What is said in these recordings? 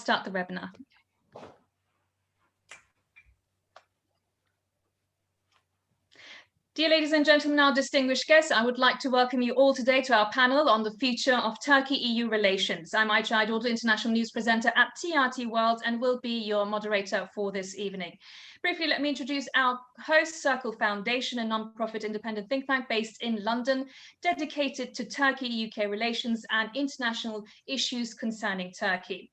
start the webinar. Dear ladies and gentlemen, our distinguished guests, I would like to welcome you all today to our panel on the future of Turkey-EU relations. I'm Akshay, international news presenter at TRT World, and will be your moderator for this evening. Briefly, let me introduce our host, Circle Foundation, a non-profit independent think tank based in London, dedicated to Turkey-UK relations and international issues concerning Turkey.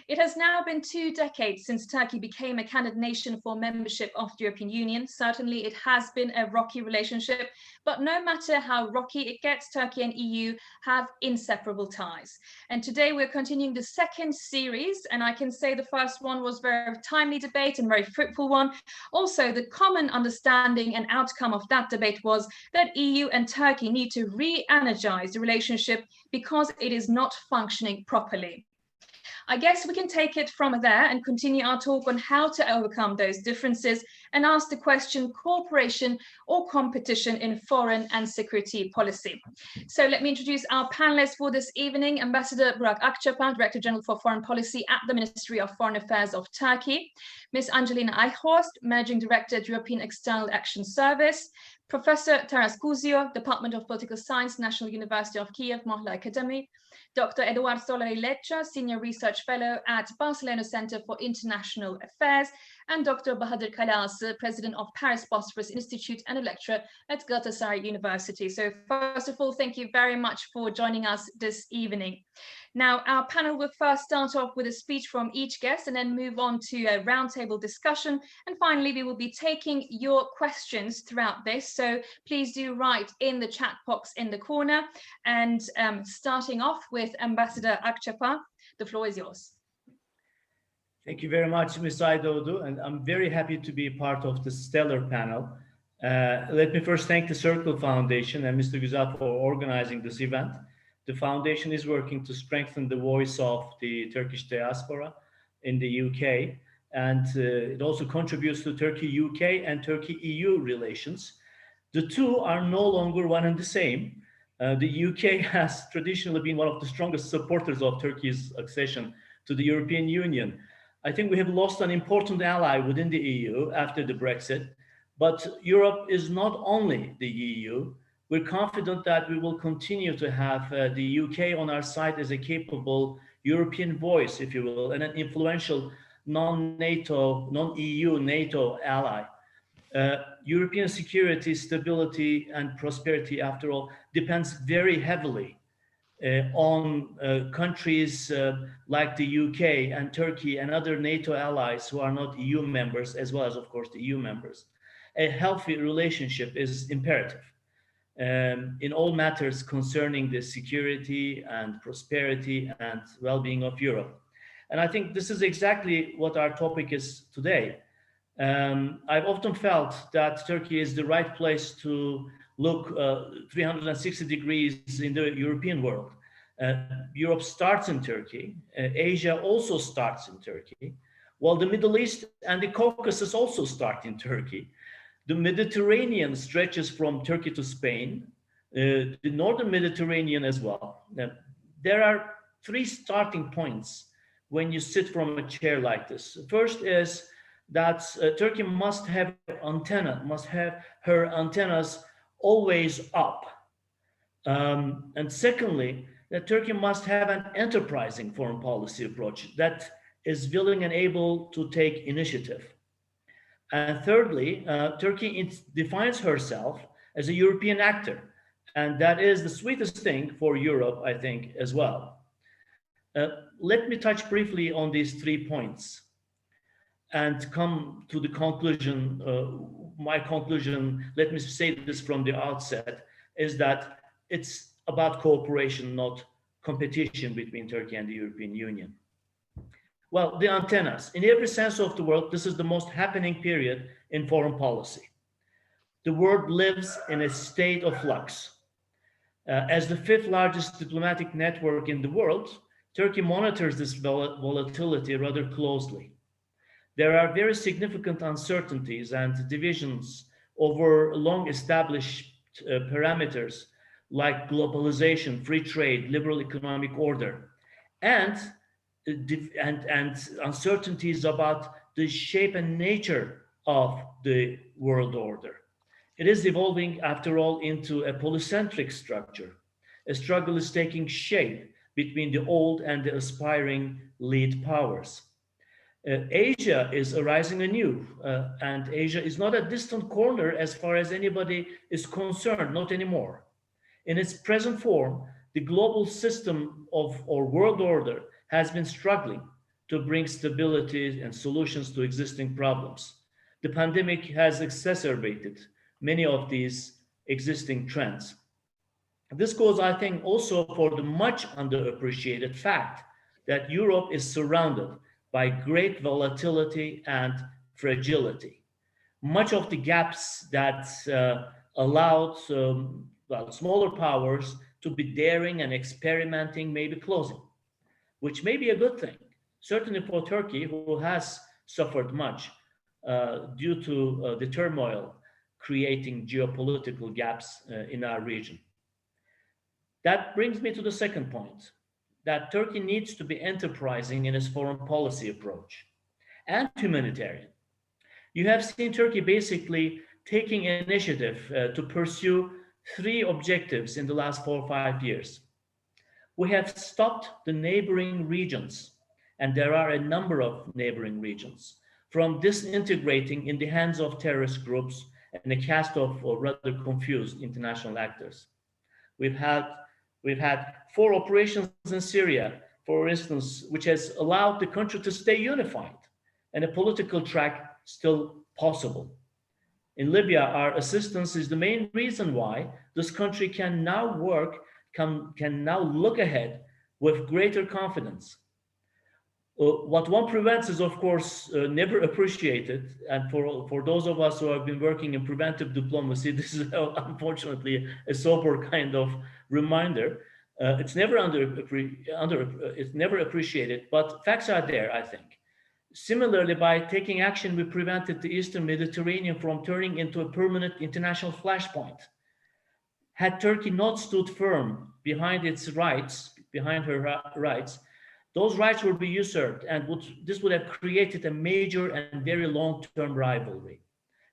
It has now been 2 decades since Turkey became a candidate nation for membership of the European Union. Certainly, it has been a rocky relationship, but no matter how rocky it gets, Turkey and EU have inseparable ties. And today we're continuing the second series, and I can say the first one was very timely debate and very fruitful one. Also, the common understanding and outcome of that debate was that EU and Turkey need to re-energize the relationship because it is not functioning properly. I guess we can take it from there and continue our talk on how to overcome those differences and ask the question, cooperation or competition in foreign and security policy. So let me introduce our panelists for this evening. Ambassador Burak Akçapar, Director General for Foreign Policy at the Ministry of Foreign Affairs of Turkey. Ms. Angelina Eichhorst, Managing Director at European External Action Service. Professor Taras Kuzio, Department of Political Science, National University of Kiev, Mohla Academy. Dr. Eduard Solari-Lecce, Senior Research Fellow at Barcelona Center for International Affairs, and Dr. Bahadur Kalası, President of Paris Bosphorus Institute and a lecturer at Galatasaray University. So first of all, thank you very much for joining us this evening. Now, our panel will first start off with a speech from each guest and then move on to a roundtable discussion. And finally, we will be taking your questions throughout this. So please do write in the chat box in the corner. And starting off with Ambassador Akçapar, the floor is yours. Thank you very much, Ms. Aydoğdu, and I'm very happy to be part of the stellar panel. Let me first thank the Circle Foundation and Mr. Güzel for organizing this event. The foundation is working to strengthen the voice of the Turkish diaspora in the UK, and it also contributes to Turkey-UK and Turkey-EU relations. The two are no longer one and the same. The UK has traditionally been one of the strongest supporters of Turkey's accession to the European Union. I think we have lost an important ally within the EU after the Brexit, but Europe is not only the EU. We're confident that we will continue to have the UK on our side as a capable European voice, if you will, and an influential non-NATO, non-EU NATO ally. European security, stability, and prosperity, after all, depends very heavily on countries like the UK and Turkey and other NATO allies who are not EU members, as well as, of course, the EU members. A healthy relationship is imperative in all matters concerning the security and prosperity and well-being of Europe. And I think this is exactly what our topic is today. I've often felt that Turkey is the right place to look 360 degrees in the European world. Europe starts in Turkey. Asia also starts in Turkey. While the Middle East and the Caucasus also start in Turkey. The Mediterranean stretches from Turkey to Spain, the Northern Mediterranean as well. Now, there are 3 starting points when you sit from a chair like this. First is that Turkey must have her antennas always up. And secondly, that Turkey must have an enterprising foreign policy approach that is willing and able to take initiative. And thirdly, Turkey defines herself as a European actor. And that is the sweetest thing for Europe, I think, as well. Let me touch briefly on these 3 points and come to the conclusion. My conclusion, let me say this from the outset, is that it's about cooperation, not competition between Turkey and the European Union. Well, the antennas. In every sense of the word, this is the most happening period in foreign policy. The world lives in a state of flux. As the 5th largest diplomatic network in the world, Turkey monitors this volatility rather closely. There are very significant uncertainties and divisions over long-established parameters like globalization, free trade, liberal economic order. And and uncertainties about the shape and nature of the world order. It is evolving, after all, into a polycentric structure. A struggle is taking shape between the old and the aspiring lead powers. Asia is arising anew, and Asia is not a distant corner as far as anybody is concerned, not anymore. In its present form, the global system of or world order has been struggling to bring stability and solutions to existing problems. The pandemic has exacerbated many of these existing trends. This goes, I think, also for the much underappreciated fact that Europe is surrounded by great volatility and fragility. Much of the gaps that allowed smaller powers to be daring and experimenting may be closing, which may be a good thing, certainly for Turkey, who has suffered much due to the turmoil creating geopolitical gaps in our region. That brings me to the second point, that Turkey needs to be enterprising in its foreign policy approach and humanitarian. You have seen Turkey basically taking initiative to pursue three objectives in the last 4 or 5 years. We have stopped the neighboring regions, and there are a number of neighboring regions, from disintegrating in the hands of terrorist groups and a cast of or rather confused international actors. We've had we've had 4 operations in Syria, for instance, which has allowed the country to stay unified and a political track still possible. In Libya, our assistance is the main reason why this country can now can now look ahead with greater confidence. What one prevents is, of course, never appreciated. And for those of us who have been working in preventive diplomacy, this is unfortunately a sober kind of reminder. It's never appreciated, but facts are there, I think. Similarly, by taking action, we prevented the Eastern Mediterranean from turning into a permanent international flashpoint. Had Turkey not stood firm behind its rights, behind her rights, those rights would be usurped, and this would have created a major and very long-term rivalry.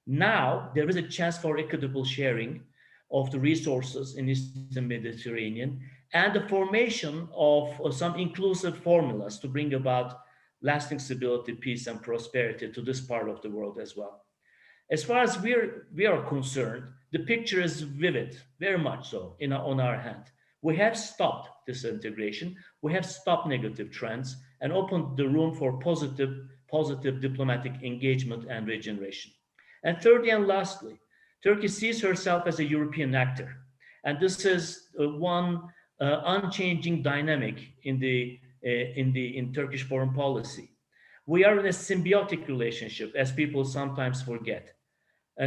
Now, there is a chance for equitable sharing of the resources in the Eastern Mediterranean and the formation of some inclusive formulas to bring about lasting stability, peace, and prosperity to this part of the world as well. As far as we are concerned, the picture is vivid, very much so, on our hand. We have stopped disintegration, we have stopped negative trends, and opened the room for positive diplomatic engagement and regeneration. And thirdly and lastly, Turkey sees herself as a European actor. And this is one unchanging dynamic in Turkish foreign policy. We are in a symbiotic relationship, as people sometimes forget.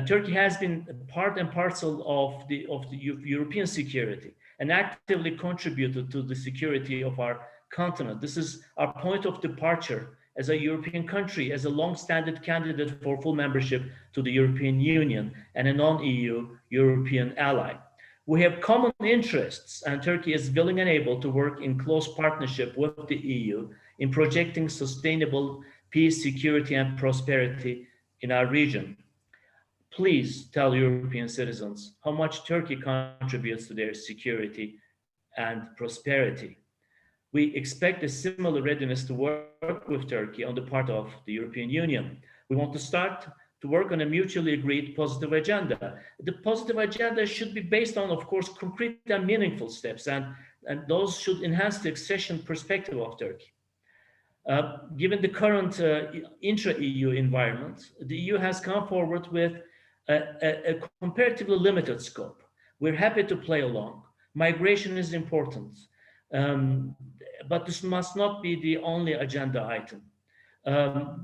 Turkey has been part and parcel of the European security and actively contributed to the security of our continent. This is our point of departure as a European country, as a long-standing candidate for full membership to the European Union and a non-EU European ally. We have common interests, and Turkey is willing and able to work in close partnership with the EU in projecting sustainable peace, security, and prosperity in our region. Please tell European citizens how much Turkey contributes to their security and prosperity. We expect a similar readiness to work with Turkey on the part of the European Union. We want to start to work on a mutually agreed positive agenda. The positive agenda should be based on, of course, concrete and meaningful steps, and those should enhance the accession perspective of Turkey. Given the current intra-EU environment, the EU has come forward with a comparatively limited scope. We're happy to play along. Migration is important, but this must not be the only agenda item.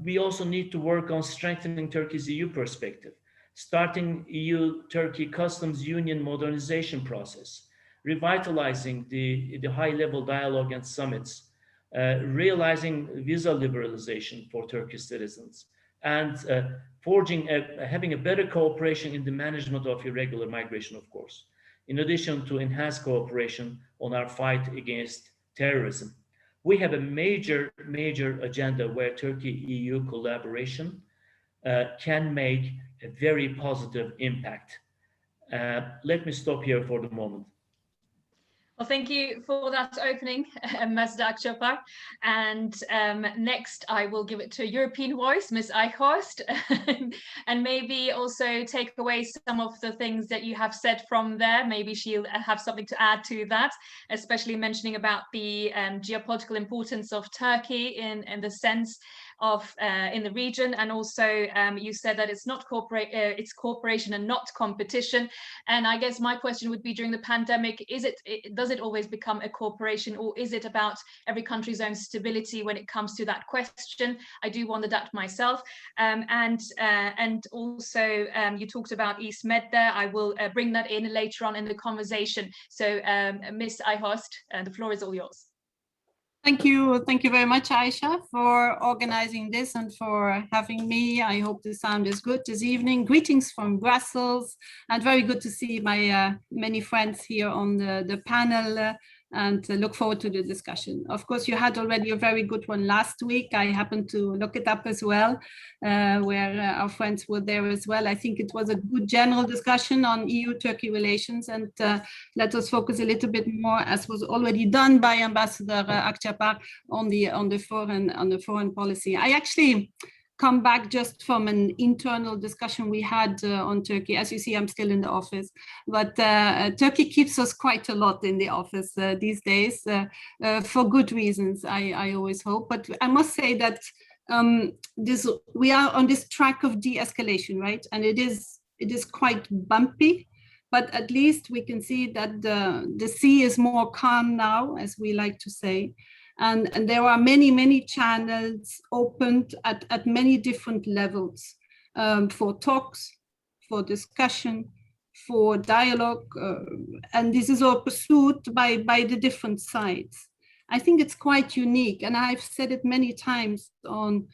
We also need to work on strengthening Turkey's EU perspective, starting EU-Turkey customs union modernization process, revitalizing the high-level dialogue and summits, realizing visa liberalization for Turkish citizens, and having a better cooperation in the management of irregular migration, of course, in addition to enhanced cooperation on our fight against terrorism. we have a major agenda where Turkey-EU collaboration can make a very positive impact. Let me stop here for the moment. Well, thank you for that opening, Ms. Akshay. And next, I will give it to a European voice, Ms. Eichhorst, and maybe also take away some of the things that you have said from there. Maybe she'll have something to add to that, especially mentioning about the geopolitical importance of Turkey in the sense of in the region, and also you said that it's not it's cooperation and not competition. And I guess my question would be, during the pandemic, does it always become a cooperation, or is it about every country's own stability when it comes to that question? I do wonder that myself. And also you talked about East Med there. I will bring that in later on in the conversation. So Ms. Eichhorst, the floor is all yours. Thank you very much, Aisha, for organizing this and for having me. I hope the sound is good this evening. Greetings from Brussels, and very good to see my many friends here on the panel, and look forward to the discussion. Of course, you had already a very good one last week. I happened to look it up as well, where our friends were there as well. I think it was a good general discussion on EU-Turkey relations, and let us focus a little bit more, as was already done by Ambassador Akshay, on the foreign policy. I actually come back just from an internal discussion we had on Turkey. As you see, I'm still in the office, but Turkey keeps us quite a lot in the office these days, for good reasons, I always hope. But I must say that we are on this track of de-escalation, right? And it is quite bumpy, but at least we can see that the sea is more calm now, as we like to say. And there are many channels opened at many different levels, for talks, for discussion, for dialogue, and this is all pursued by the different sides. I think it's quite unique, and I've said it many times on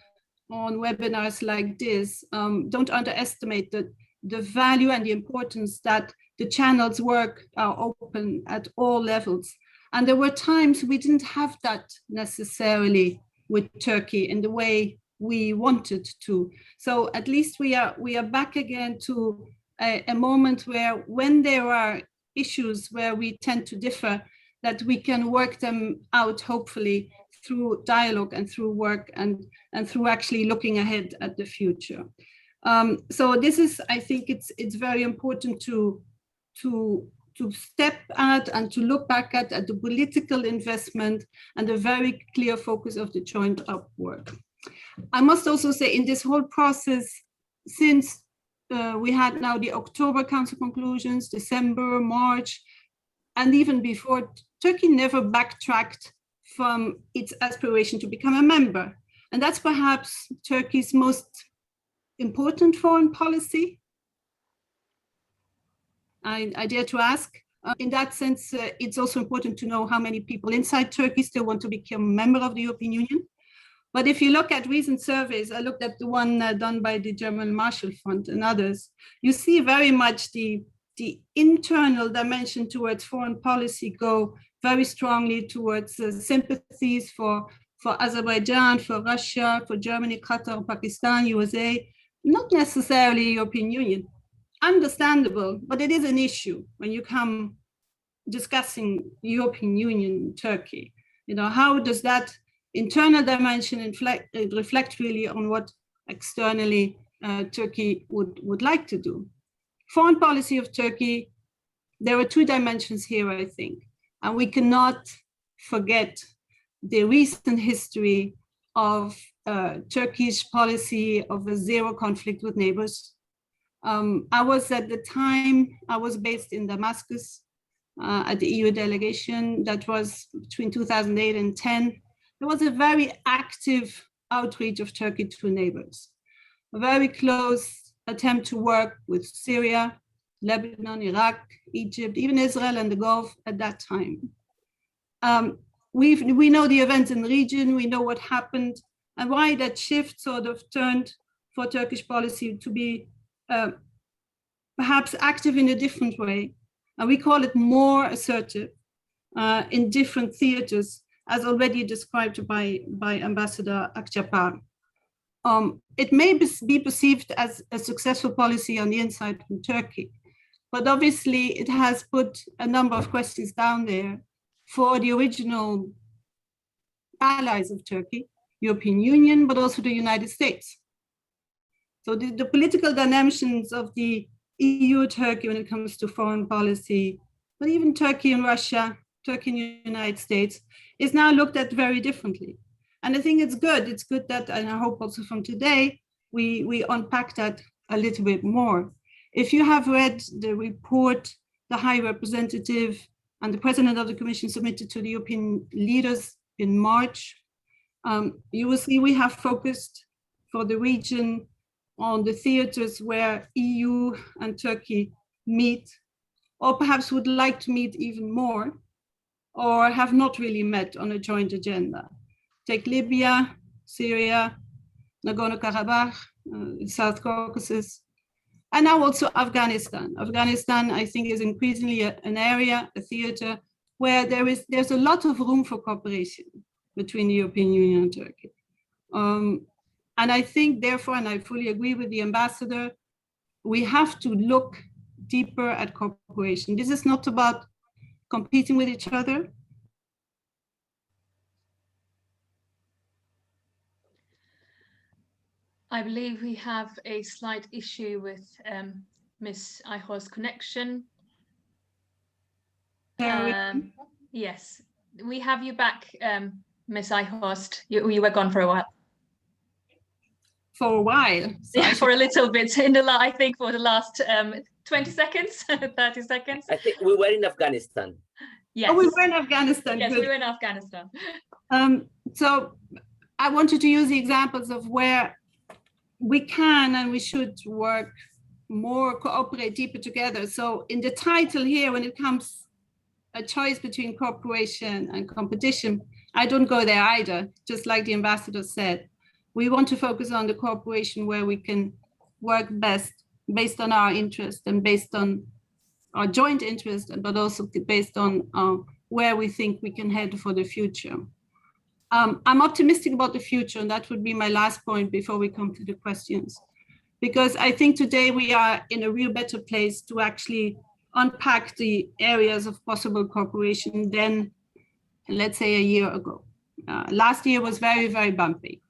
webinars like this. Don't underestimate the value and the importance that the channels work are open at all levels. And there were times we didn't have that necessarily with Turkey in the way we wanted to. So at least we are back again to a moment where, when there are issues where we tend to differ, that we can work them out, hopefully through dialogue and through work and through actually looking ahead at the future. So this is, I think it's very important to step at and to look back at the political investment and the very clear focus of the joint up work. I must also say, in this whole process, since we had now the October Council conclusions, December, March, and even before, Turkey never backtracked from its aspiration to become a member. And that's perhaps Turkey's most important foreign policy. I dare to ask. In that sense, it's also important to know how many people inside Turkey still want to become a member of the European Union. But if you look at recent surveys, I looked at the one done by the German Marshall Fund and others, you see very much the internal dimension towards foreign policy go very strongly towards sympathies for Azerbaijan, for Russia, for Germany, Qatar, Pakistan, USA, not necessarily European Union. Understandable, but it is an issue when you come discussing European Union, Turkey. You know, how does that internal dimension reflect really on what externally Turkey would like to do? Foreign policy of Turkey, there are two dimensions here, I think, and we cannot forget the recent history of Turkish policy of a zero conflict with neighbors. I was at the time, I was based in Damascus at the EU delegation. That was between 2008 and 10. There was a very active outreach of Turkey to neighbors, a very close attempt to work with Syria, Lebanon, Iraq, Egypt, even Israel and the Gulf at that time. We know the events in the region, we know what happened, and why that shift sort of turned for Turkish policy to be perhaps active in a different way. And we call it more assertive in different theaters as already described by Ambassador Akshay. It may be perceived as a successful policy on the inside from Turkey, but obviously it has put a number of questions down there for the original allies of Turkey, European Union, but also the United States. So the political dimensions of the EU Turkey when it comes to foreign policy, but even Turkey and Russia, Turkey and the United States, is now looked at very differently. And I think it's good. It's good that, and I hope also from today, we unpack that a little bit more. If you have read the report the High Representative and the President of the Commission submitted to the European leaders in March, you will see we have focused for the region on the theaters where EU and Turkey meet, or perhaps would like to meet even more, or have not really met on a joint agenda. Take Libya, Syria, Nagorno-Karabakh, South Caucasus, and now also Afghanistan. Afghanistan, I think, is increasingly an area, a theater, where there's a lot of room for cooperation between the European Union and Turkey. And I think, therefore, and I fully agree with the ambassador, we have to look deeper at cooperation. This is not about competing with each other. I believe we have a slight issue with Ms. Eichhorst's connection. Yes, we have you back, Ms. Eichhorst. You were gone for a while. For a while. So yeah, for a little bit, I think for the last 20 seconds, 30 seconds. I think we were in Afghanistan. Yes. Oh, we were in Afghanistan. Yes, good. we were in Afghanistan. So I wanted to use the examples of where we can and we should work more, cooperate deeper together. So in the title here, when it comes a choice between cooperation and competition, I don't go there either, just like the ambassador said. We want to focus on the cooperation where we can work best based on our interest and based on our joint interest, but also based on where we think we can head for the future. I'm optimistic about the future, and that would be my last point before we come to the questions. Because I think today we are in a real better place to actually unpack the areas of possible cooperation than, let's say, a year ago. Last year was very, very bumpy.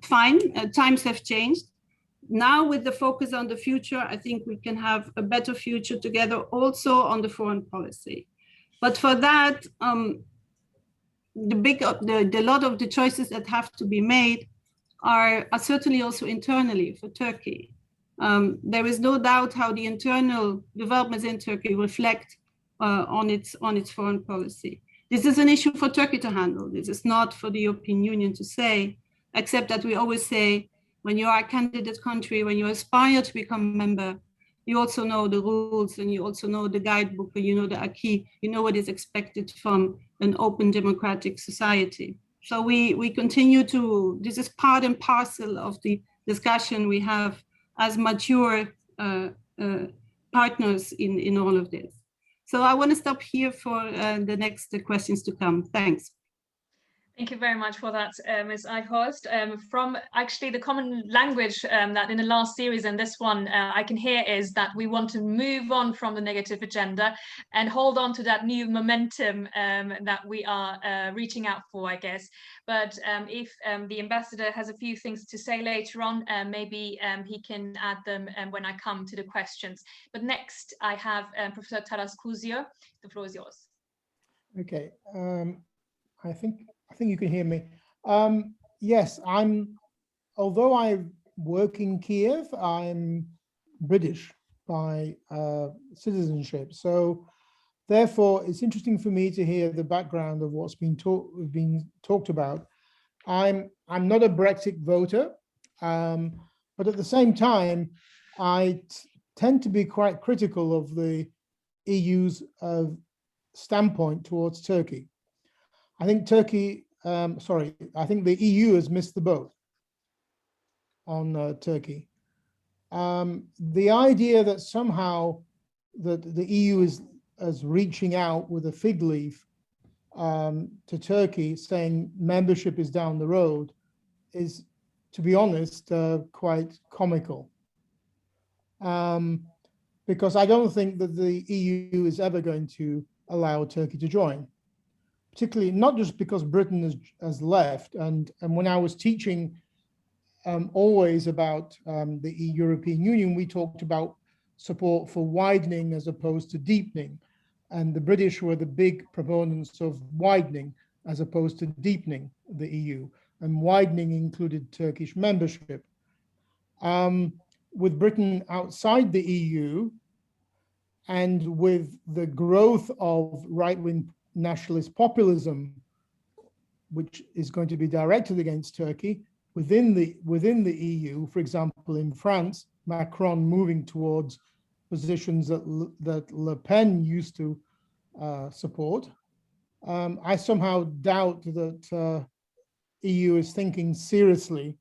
Fine, times have changed. Now with the focus on the future, I think we can have a better future together also on the foreign policy. But for that, the lot of the choices that have to be made are certainly also internally for Turkey. There is no doubt how the internal developments in Turkey reflect on its foreign policy. This is an issue for Turkey to handle. This is not for the European Union to say, except that we always say, when you are a candidate country, when you aspire to become a member, you also know the rules and you also know the guidebook, and you know the acquis, you know what is expected from an open democratic society. So we continue to, this is part and parcel of the discussion we have as mature partners in all of this. So I want to stop here for the next questions to come. Thanks. Thank you very much for that, Ms. Eichhorst. From actually the common language that in the last series and this one I can hear is that we want to move on from the negative agenda and hold on to that new momentum that we are reaching out for, I guess. But if the ambassador has a few things to say later on, maybe he can add them when I come to the questions. But next I have Professor Taras Kuzio. The floor is yours. Okay. I think you can hear me. Yes, although I work in Kiev, I'm British by citizenship. So therefore, it's interesting for me to hear the background of what's been talked about. I'm not a Brexit voter, but at the same time, I tend to be quite critical of the EU's standpoint towards Turkey. I think I think the EU has missed the boat on Turkey. The idea that somehow that the EU is reaching out with a fig leaf to Turkey, saying membership is down the road, is, to be honest, quite comical. Because I don't think that the EU is ever going to allow Turkey to join, particularly not just because Britain has left. And when I was teaching always about the European Union, we talked about support for widening as opposed to deepening. And the British were the big proponents of widening as opposed to deepening the EU. And widening included Turkish membership. With Britain outside the EU, and with the growth of right-wing nationalist populism, which is going to be directed against Turkey within the EU, for example, in France, Macron moving towards positions that Le Pen used to support, I somehow doubt that EU is thinking seriously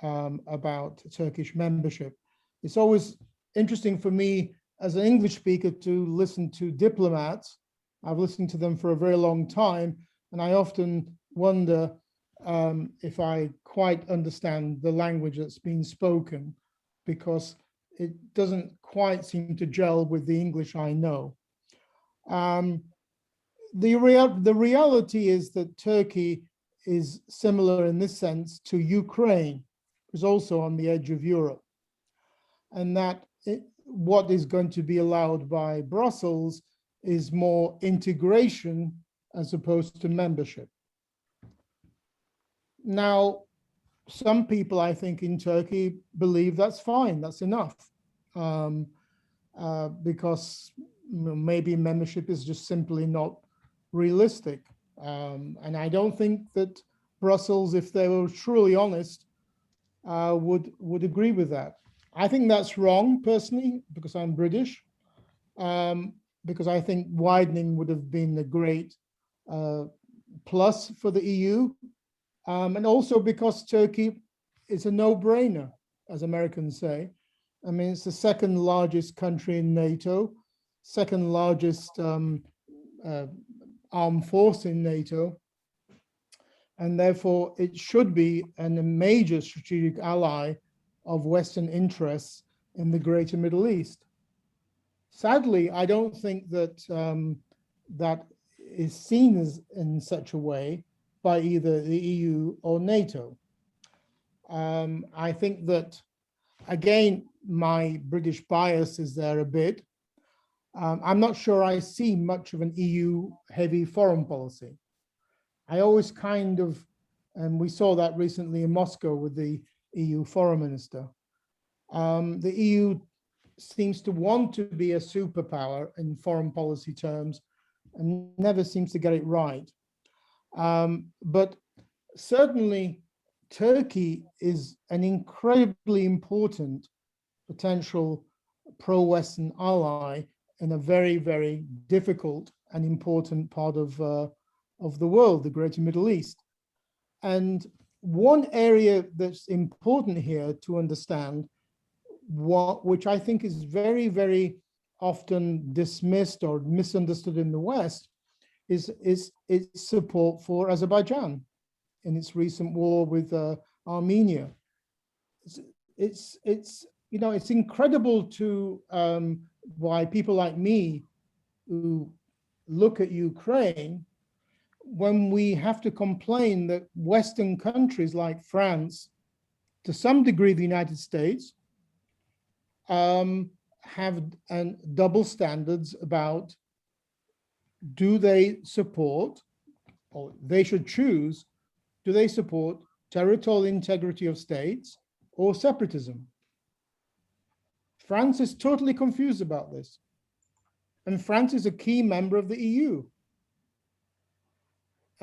about Turkish membership. It's always interesting for me as an English speaker to listen to diplomats. I've listened to them for a very long time, and I often wonder if I quite understand the language that's being spoken, because it doesn't quite seem to gel with the English I know. The reality is that Turkey is similar in this sense to Ukraine, which is also on the edge of Europe, and that what is going to be allowed by Brussels is more integration as opposed to membership. Now, some people, I think, in Turkey believe that's fine, that's enough, because maybe membership is just simply not realistic. And I don't think that Brussels, if they were truly honest, would agree with that. I think that's wrong, personally, because I'm British, because I think widening would have been a great plus for the EU, and also because Turkey is a no-brainer, as Americans say. I mean, it's the second largest country in NATO, second largest armed force in NATO, and therefore it should be a major strategic ally of Western interests in the greater Middle East. Sadly, I don't think that that is seen as in such a way by either the EU or NATO. I think that, again, my British bias is there a bit. I'm not sure I see much of an EU-heavy foreign policy. I always kind of, and we saw that recently in Moscow with the EU foreign minister. The EU seems to want to be a superpower in foreign policy terms and never seems to get it right. But certainly Turkey is an incredibly important potential pro-Western ally in a very, very difficult and important part of the world, the Greater Middle East. And one area that's important here to understand, which I think is very, very often dismissed or misunderstood in the West, is its support for Azerbaijan in its recent war with Armenia. It's you know, it's incredible to why people like me who look at Ukraine, when we have to complain that Western countries like France, to some degree the United States, have double standards about, do they support, or they should choose, do they support territorial integrity of states or separatism? France is totally confused about this. And France is a key member of the EU.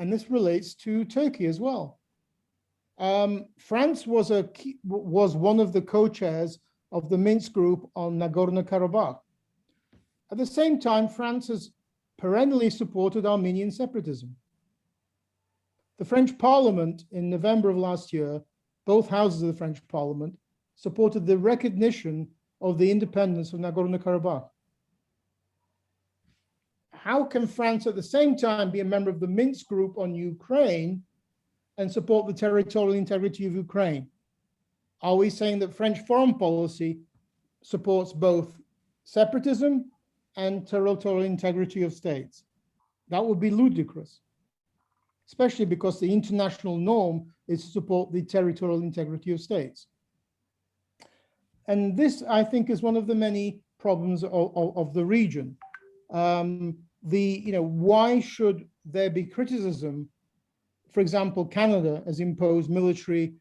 And this relates to Turkey as well. France was one of the co-chairs of the Minsk group on Nagorno-Karabakh. At the same time, France has perennially supported Armenian separatism. The French Parliament in November of last year, both houses of the French Parliament, supported the recognition of the independence of Nagorno-Karabakh. how can France at the same time be a member of the Minsk group on Ukraine and support the territorial integrity of Ukraine? Are we saying that French foreign policy supports both separatism and territorial integrity of states? That would be ludicrous, especially because the international norm is to support the territorial integrity of states. And this, I think, is one of the many problems of the region. Why should there be criticism? For example, Canada has imposed military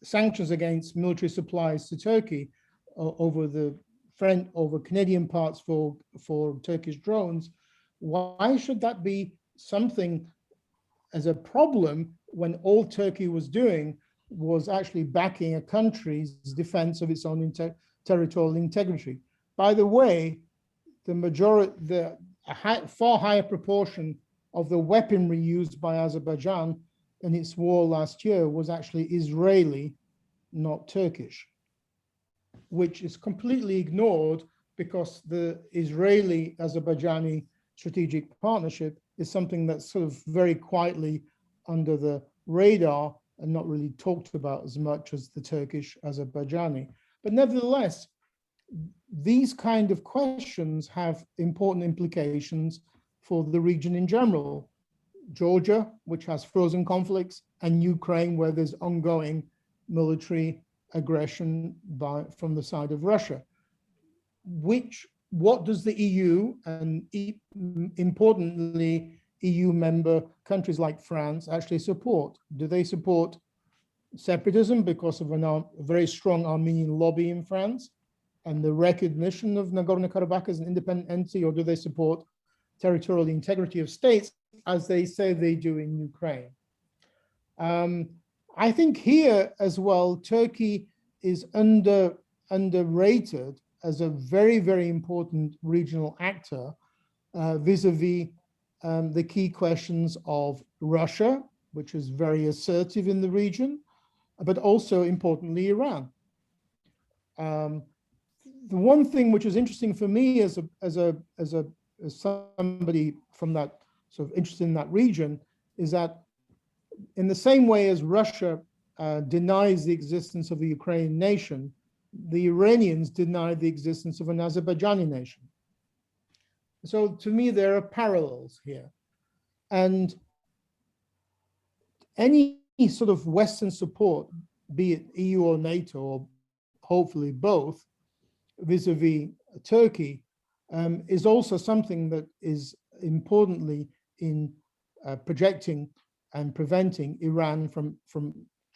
sanctions against military supplies to Turkey over Canadian parts for Turkish drones. Why should that be something as a problem when all Turkey was doing was actually backing a country's defense of its own territorial integrity? By the way, far higher proportion of the weaponry used by Azerbaijan in its war last year was actually Israeli, not Turkish, which is completely ignored because the Israeli-Azerbaijani strategic partnership is something that's sort of very quietly under the radar and not really talked about as much as the Turkish-Azerbaijani. But nevertheless, these kind of questions have important implications for the region in general. Georgia, which has frozen conflicts, and Ukraine, where there's ongoing military aggression from the side of Russia. What does the EU and importantly EU member countries like France actually support? Do they support separatism because of a very strong Armenian lobby in France and the recognition of Nagorno-Karabakh as an independent entity, or do they support territorial integrity of states as they say they do in Ukraine? I think here as well, Turkey is underrated as a very, very important regional actor vis-a-vis the key questions of Russia, which is very assertive in the region, but also importantly Iran. The one thing which is interesting for me as somebody from that sort of interested in that region is that in the same way as Russia denies the existence of the Ukrainian nation, the Iranians deny the existence of an Azerbaijani nation. So to me, there are parallels here. And any sort of Western support, be it EU or NATO, or hopefully both, vis-a-vis Turkey, is also something that is importantly in projecting and preventing Iran from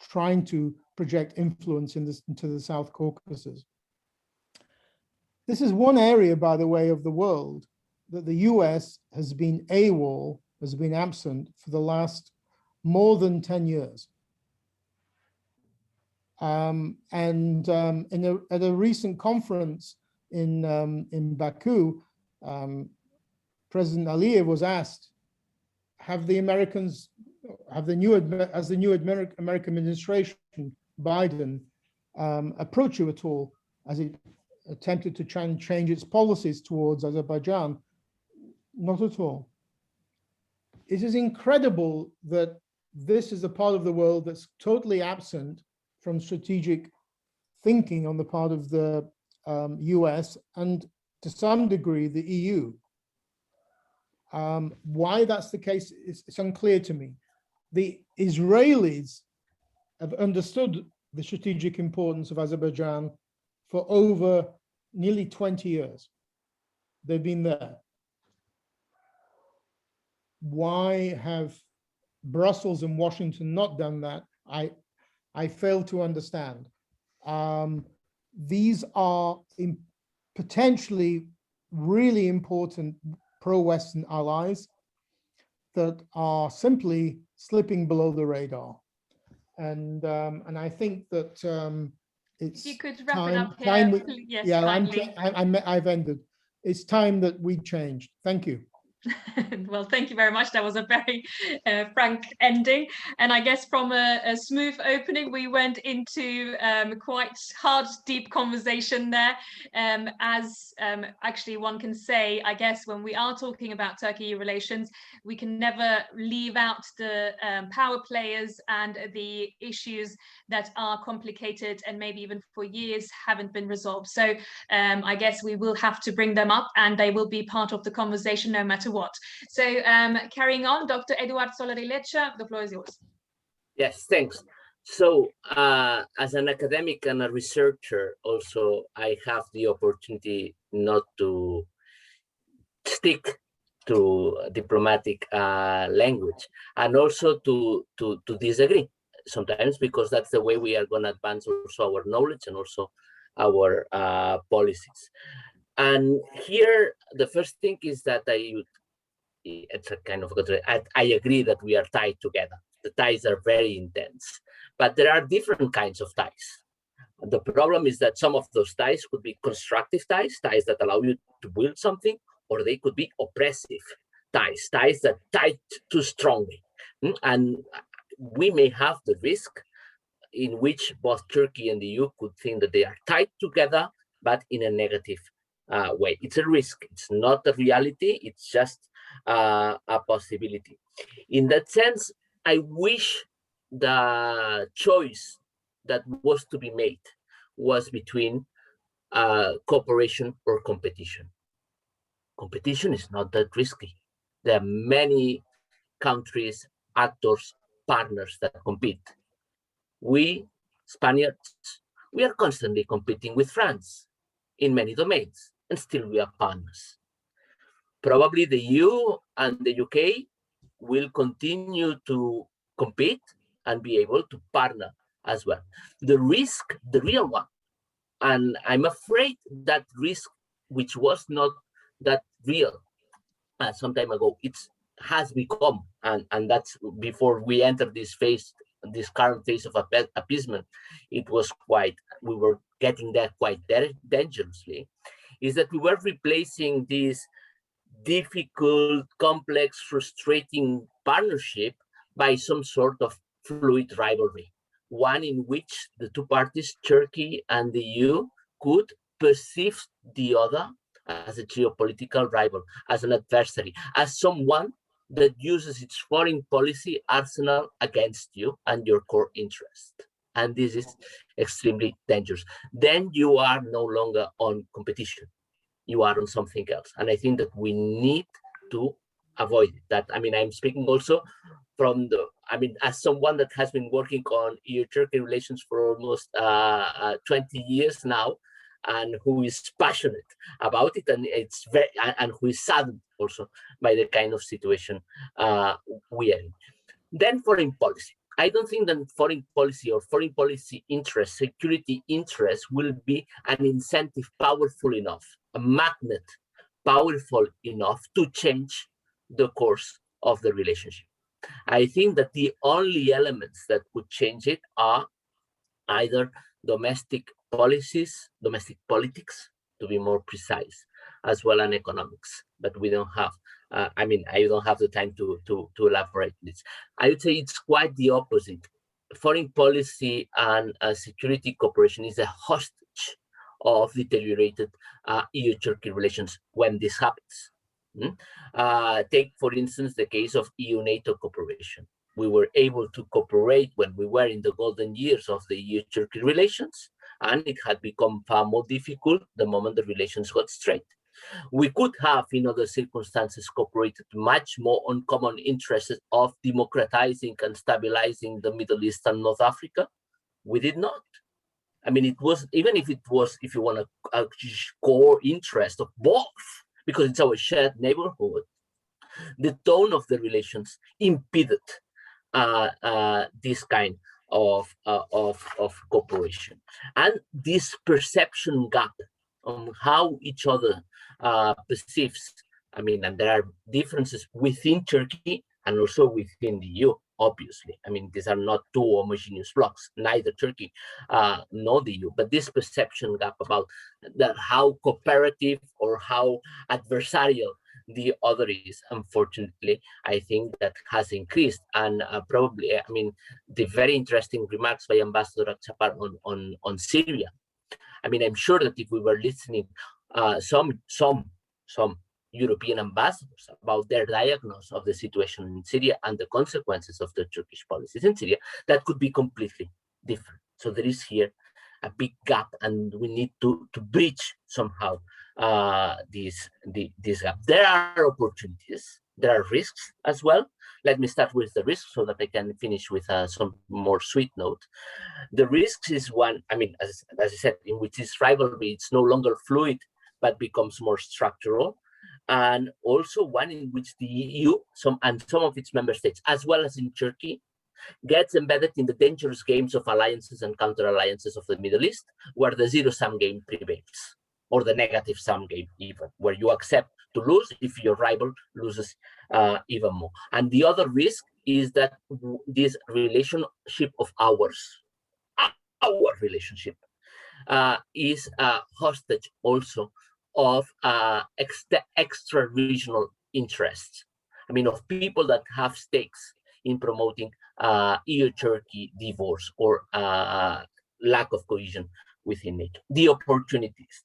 trying to project influence into the South Caucasus. This is one area, by the way, of the world that the US has been AWOL, has been absent for the last more than 10 years. At a recent conference in Baku, President Aliyev was asked, has the new American administration, Biden, approached you at all as it attempted to try and change its policies towards Azerbaijan? Not at all. It is incredible that this is a part of the world that's totally absent from strategic thinking on the part of the US and to some degree the EU. Why that's the case, it's unclear to me. The Israelis have understood the strategic importance of Azerbaijan for over nearly 20 years. They've been there. Why have Brussels and Washington not done that? I fail to understand. These are potentially really important pro-Western allies that are simply slipping below the radar. And I think that it's if you could wrap time, it up here, yes, yeah, kindly. I've ended. It's time that we changed. Thank you. Well, thank you very much. That was a very frank ending. And I guess from a smooth opening, we went into quite hard, deep conversation there. As actually one can say, I guess when we are talking about Turkey-EU relations, we can never leave out the power players and the issues that are complicated and maybe even for years haven't been resolved. So I guess we will have to bring them up, and they will be part of the conversation no matter what. So carrying on, Dr. Eduard Solari-Lecce, the floor is yours. Yes, thanks. So as an academic and a researcher, also, I have the opportunity not to stick to diplomatic language, and also to disagree sometimes, because that's the way we are going to advance also our knowledge and also our policies. And here, the first thing is that it's a kind of, I agree that we are tied together. The ties are very intense, but there are different kinds of ties. The problem is that some of those ties could be constructive ties, ties that allow you to build something, or they could be oppressive ties, ties that tie too strongly. And we may have the risk in which both Turkey and the EU could think that they are tied together, but in a negative way. It's a risk. It's not a reality. It's just a possibility. In that sense, I wish the choice that was to be made was between cooperation or competition. Competition is not that risky. There are many countries, actors, partners that compete. We, Spaniards, we are constantly competing with France in many domains, and still we are partners. Probably the EU and the UK will continue to compete and be able to partner as well. The risk, the real one, and I'm afraid that risk, which was not that real some time ago, it has become, and that's before we enter this phase, this current phase of appeasement, it was quite, we were getting there quite dangerously, is that we were replacing this difficult, complex, frustrating partnership by some sort of fluid rivalry, one in which the two parties, Turkey and the EU, could perceive the other as a geopolitical rival, as an adversary, as someone that uses its foreign policy arsenal against you and your core interest. And this is extremely dangerous. Then you are no longer on competition. You are on something else. And I think that we need to avoid that. I mean, I'm speaking also from as someone that has been working on EU-Turkey relations for almost 20 years now, and who is passionate about it, and and who is saddened also by the kind of situation we are in. Then foreign policy. I don't think that foreign policy or foreign policy interest, security interest, will be an incentive powerful enough, a magnet powerful enough to change the course of the relationship. I think that the only elements that could change it are either domestic policies, domestic politics, to be more precise, as well as economics. But we don't have, I don't have the time to elaborate this. I would say it's quite the opposite. Foreign policy and security cooperation is a hostage of deteriorated EU-Turkey relations when this happens. Take, for instance, the case of EU-NATO cooperation. We were able to cooperate when we were in the golden years of the EU-Turkey relations, and it had become far more difficult the moment the relations got strained. We could have, in other circumstances, cooperated much more on common interests of democratizing and stabilizing the Middle East and North Africa. We did not. I mean, it was, even if it was, if you want, a core interest of both, because it's our shared neighborhood, the tone of the relations impeded this kind of cooperation. And this perception gap on how each other perceives, and there are differences within Turkey and also within the EU, obviously. These are not two homogeneous blocks, neither Turkey nor the EU, but this perception gap about how cooperative or how adversarial The other is, unfortunately, I think that has increased. And probably, I mean, the very interesting remarks by Ambassador Akshay on Syria. I mean, I'm sure that if we were listening some European ambassadors about their diagnosis of the situation in Syria and the consequences of the Turkish policies in Syria, that could be completely different. So there is here a big gap, and we need to bridge somehow this gap. There are opportunities, there are risks as well. Let me start with the risks so that I can finish with some more sweet note. The risks is one, I mean, as I said, in which this rivalry, it's no longer fluid, but becomes more structural. And also one in which the EU some of its member states, as well as in Turkey, gets embedded in the dangerous games of alliances and counter-alliances of the Middle East, where the zero-sum game prevails, or the negative-sum game even, where you accept to lose if your rival loses even more. And the other risk is that this relationship of ours, our relationship, is hostage also of extra-regional interests. I mean, of people that have stakes in promoting EU-Turkey divorce or lack of cohesion within it. The opportunities.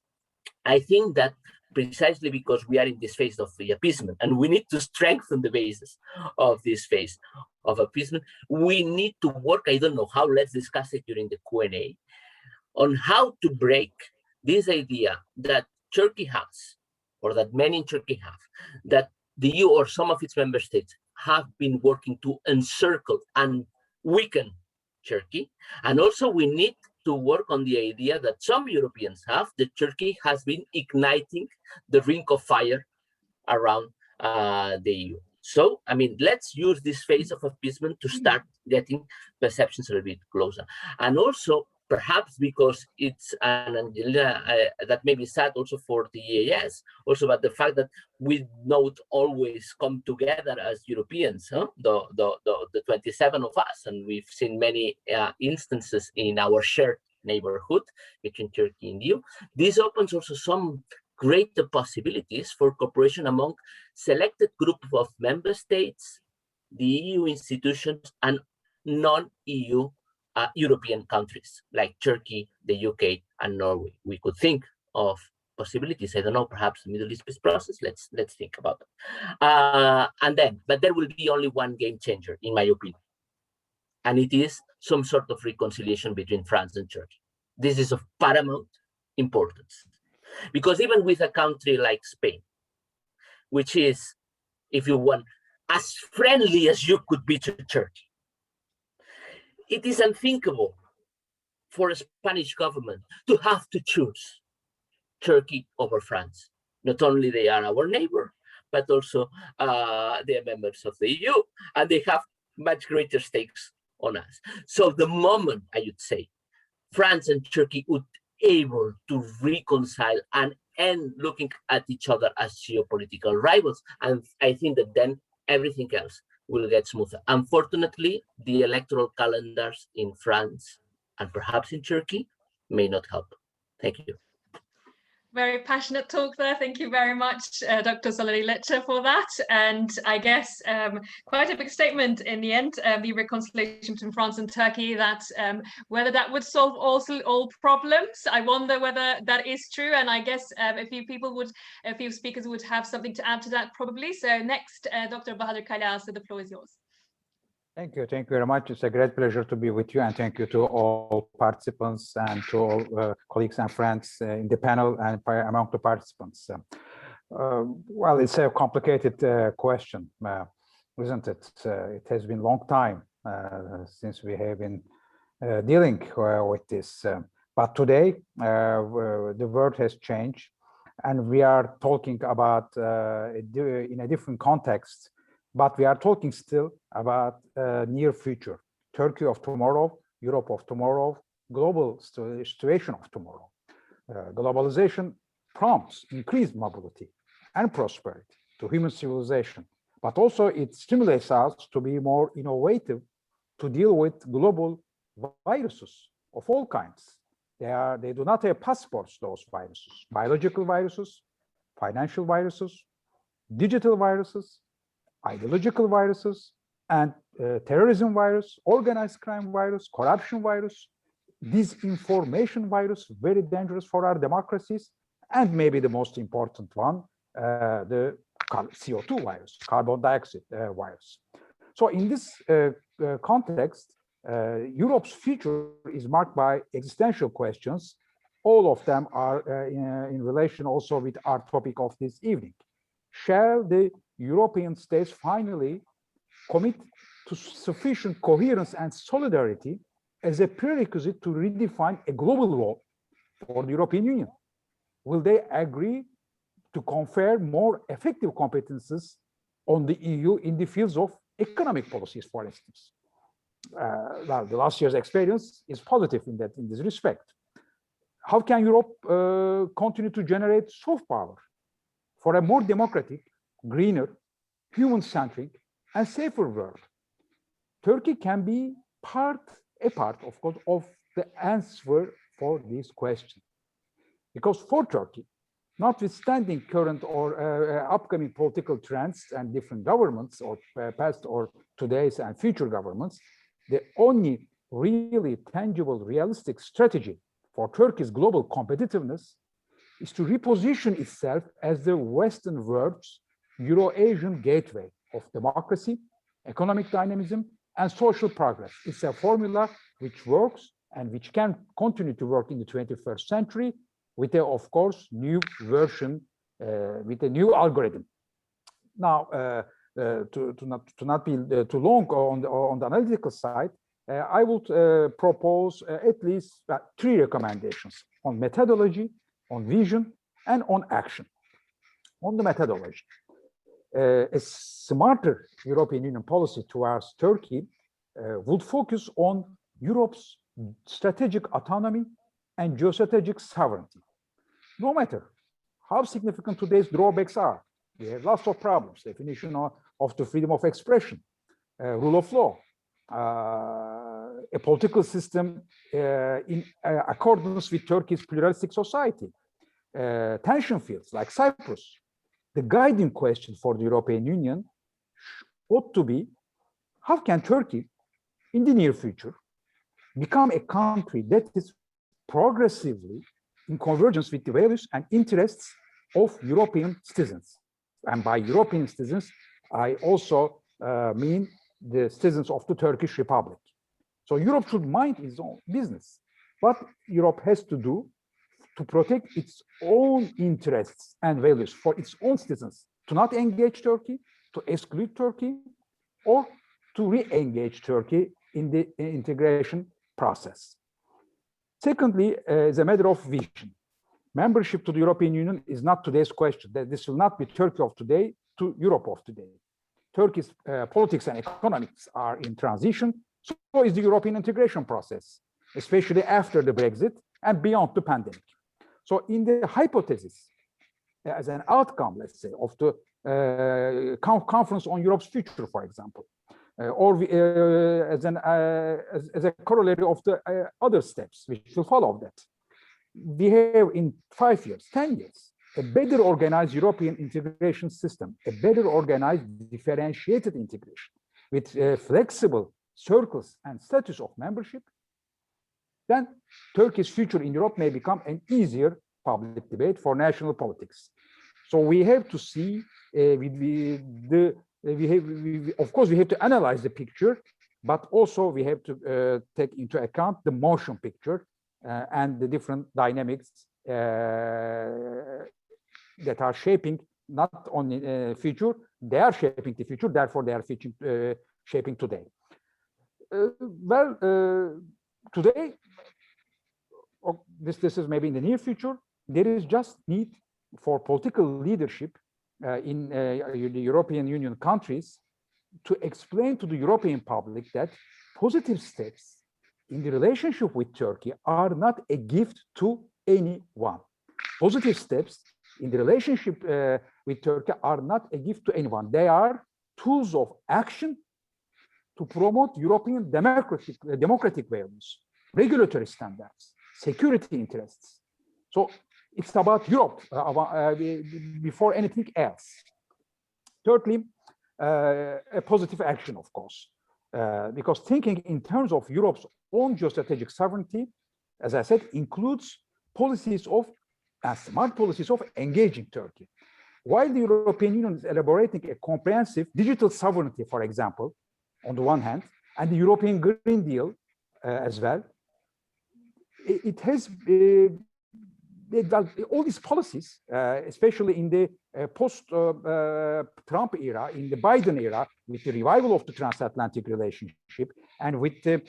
I think that precisely because we are in this phase of the appeasement, and we need to strengthen the basis of this phase of appeasement, we need to work, I don't know how, let's discuss it during the Q&A, on how to break this idea that Turkey has, or that many in Turkey have, that the EU or some of its member states have been working to encircle and weaken Turkey. And also we need to work on the idea that some Europeans have, that Turkey has been igniting the ring of fire around the EU. So, I mean, let's use this phase of appeasement to start getting perceptions a little bit closer. And also, perhaps because it's an Angelina that may be sad also for the EAS, also about the fact that we don't always come together as Europeans, huh? the 27 of us, and we've seen many instances in our shared neighborhood between Turkey and EU. This opens also some greater possibilities for cooperation among selected group of member states, the EU institutions, and non-EU European countries like Turkey, the UK, and Norway. We could think of possibilities. I don't know, perhaps the Middle East peace process. Let's think about it. But there will be only one game changer, in my opinion, and it is some sort of reconciliation between France and Turkey. This is of paramount importance, because even with a country like Spain, which is, if you want, as friendly as you could be to Turkey, it is unthinkable for a Spanish government to have to choose Turkey over France. Not only they are our neighbor, but also they are members of the EU, and they have much greater stakes on us. So the moment, I would say, France and Turkey would be able to reconcile and end looking at each other as geopolitical rivals, and I think that then everything else will get smoother. Unfortunately, the electoral calendars in France and perhaps in Turkey may not help. Thank you. Very passionate talk there. Thank you very much, Dr. Soleri Lecce, for that. And I guess quite a big statement in the end, the reconciliation between France and Turkey, that whether that would solve all problems. I wonder whether that is true. And I guess a few speakers would have something to add to that probably. So next, Dr. Bahadur Kayal, so the floor is yours. Thank you very much. It's a great pleasure to be with you, and thank you to all participants and to all colleagues and friends in the panel and among the participants. Well, it's a complicated question, isn't it? It has been a long time since we have been dealing with this. But today, the world has changed, and we are talking about in a different context. But we are talking still about near future, Turkey of tomorrow, Europe of tomorrow, global situation of tomorrow. Globalization prompts increased mobility and prosperity to human civilization, but also it stimulates us to be more innovative to deal with global viruses of all kinds. They do not have passports, those viruses, biological viruses, financial viruses, digital viruses, ideological viruses, and terrorism virus, organized crime virus, corruption virus, disinformation virus, very dangerous for our democracies, and maybe the most important one, the CO2 virus, carbon dioxide virus. So in this context, Europe's future is marked by existential questions. All of them are in relation also with our topic of this evening. Shall the European states finally commit to sufficient coherence and solidarity as a prerequisite to redefine a global role for the European Union? Will they agree to confer more effective competences on the EU in the fields of economic policies, for instance? Well, the last year's experience is positive in this respect. How can Europe continue to generate soft power for a more democratic, greener, human-centric, and safer world? Turkey can be a part, of course, of the answer for this question. Because for Turkey, notwithstanding current or upcoming political trends and different governments, or past or today's and future governments, the only really tangible, realistic strategy for Turkey's global competitiveness is to reposition itself as the Western world's Euro-Asian gateway of democracy, economic dynamism, and social progress. It's a formula which works and which can continue to work in the 21st century with a, of course, new version, with a new algorithm. Now, to not be too long on the analytical side, I would propose at least 3 recommendations on methodology, on vision, and on action. On the methodology, a smarter European Union policy towards Turkey would focus on Europe's strategic autonomy and geostrategic sovereignty. No matter how significant today's drawbacks are, we have lots of problems: definition of the freedom of expression, rule of law, a political system in accordance with Turkey's pluralistic society, tension fields like Cyprus. The guiding question for the European Union ought to be, how can Turkey, in the near future, become a country that is progressively in convergence with the values and interests of European citizens? And by European citizens, I also mean the citizens of the Turkish Republic. So Europe should mind its own business. What Europe has to do to protect its own interests and values for its own citizens, to not engage Turkey, to exclude Turkey, or to re-engage Turkey in the integration process. Secondly, as a matter of vision, membership to the European Union is not today's question. That this will not be Turkey of today to Europe of today. Turkey's politics and economics are in transition, so is the European integration process, especially after the Brexit and beyond the pandemic. So in the hypothesis, as an outcome, let's say, of the Conference on Europe's Future, for example, or as a corollary of the other steps which will follow that, we have in 5 years, 10 years, a better organized European integration system, a better organized differentiated integration with flexible circles and status of membership, then Turkey's future in Europe may become an easier public debate for national politics. So we have to see, of course, we have to analyze the picture, but also we have to take into account the motion picture and the different dynamics that are shaping not only future, they are shaping the future, therefore they are shaping today. Today, this is maybe in the near future, there is just need for political leadership in the European Union countries to explain to the European public that positive steps in the relationship with Turkey are not a gift to anyone. Positive steps in the relationship with Turkey are not a gift to anyone. They are tools of action to promote European democratic values, regulatory standards, security interests. So it's about Europe before anything else. Thirdly, a positive action, of course, because thinking in terms of Europe's own geostrategic sovereignty, as I said, includes policies of smart policies of engaging Turkey. While the European Union is elaborating a comprehensive digital sovereignty, for example, on the one hand, and the European Green Deal as well, it has all these policies, especially in the post-Trump era, in the Biden era, with the revival of the transatlantic relationship, and with the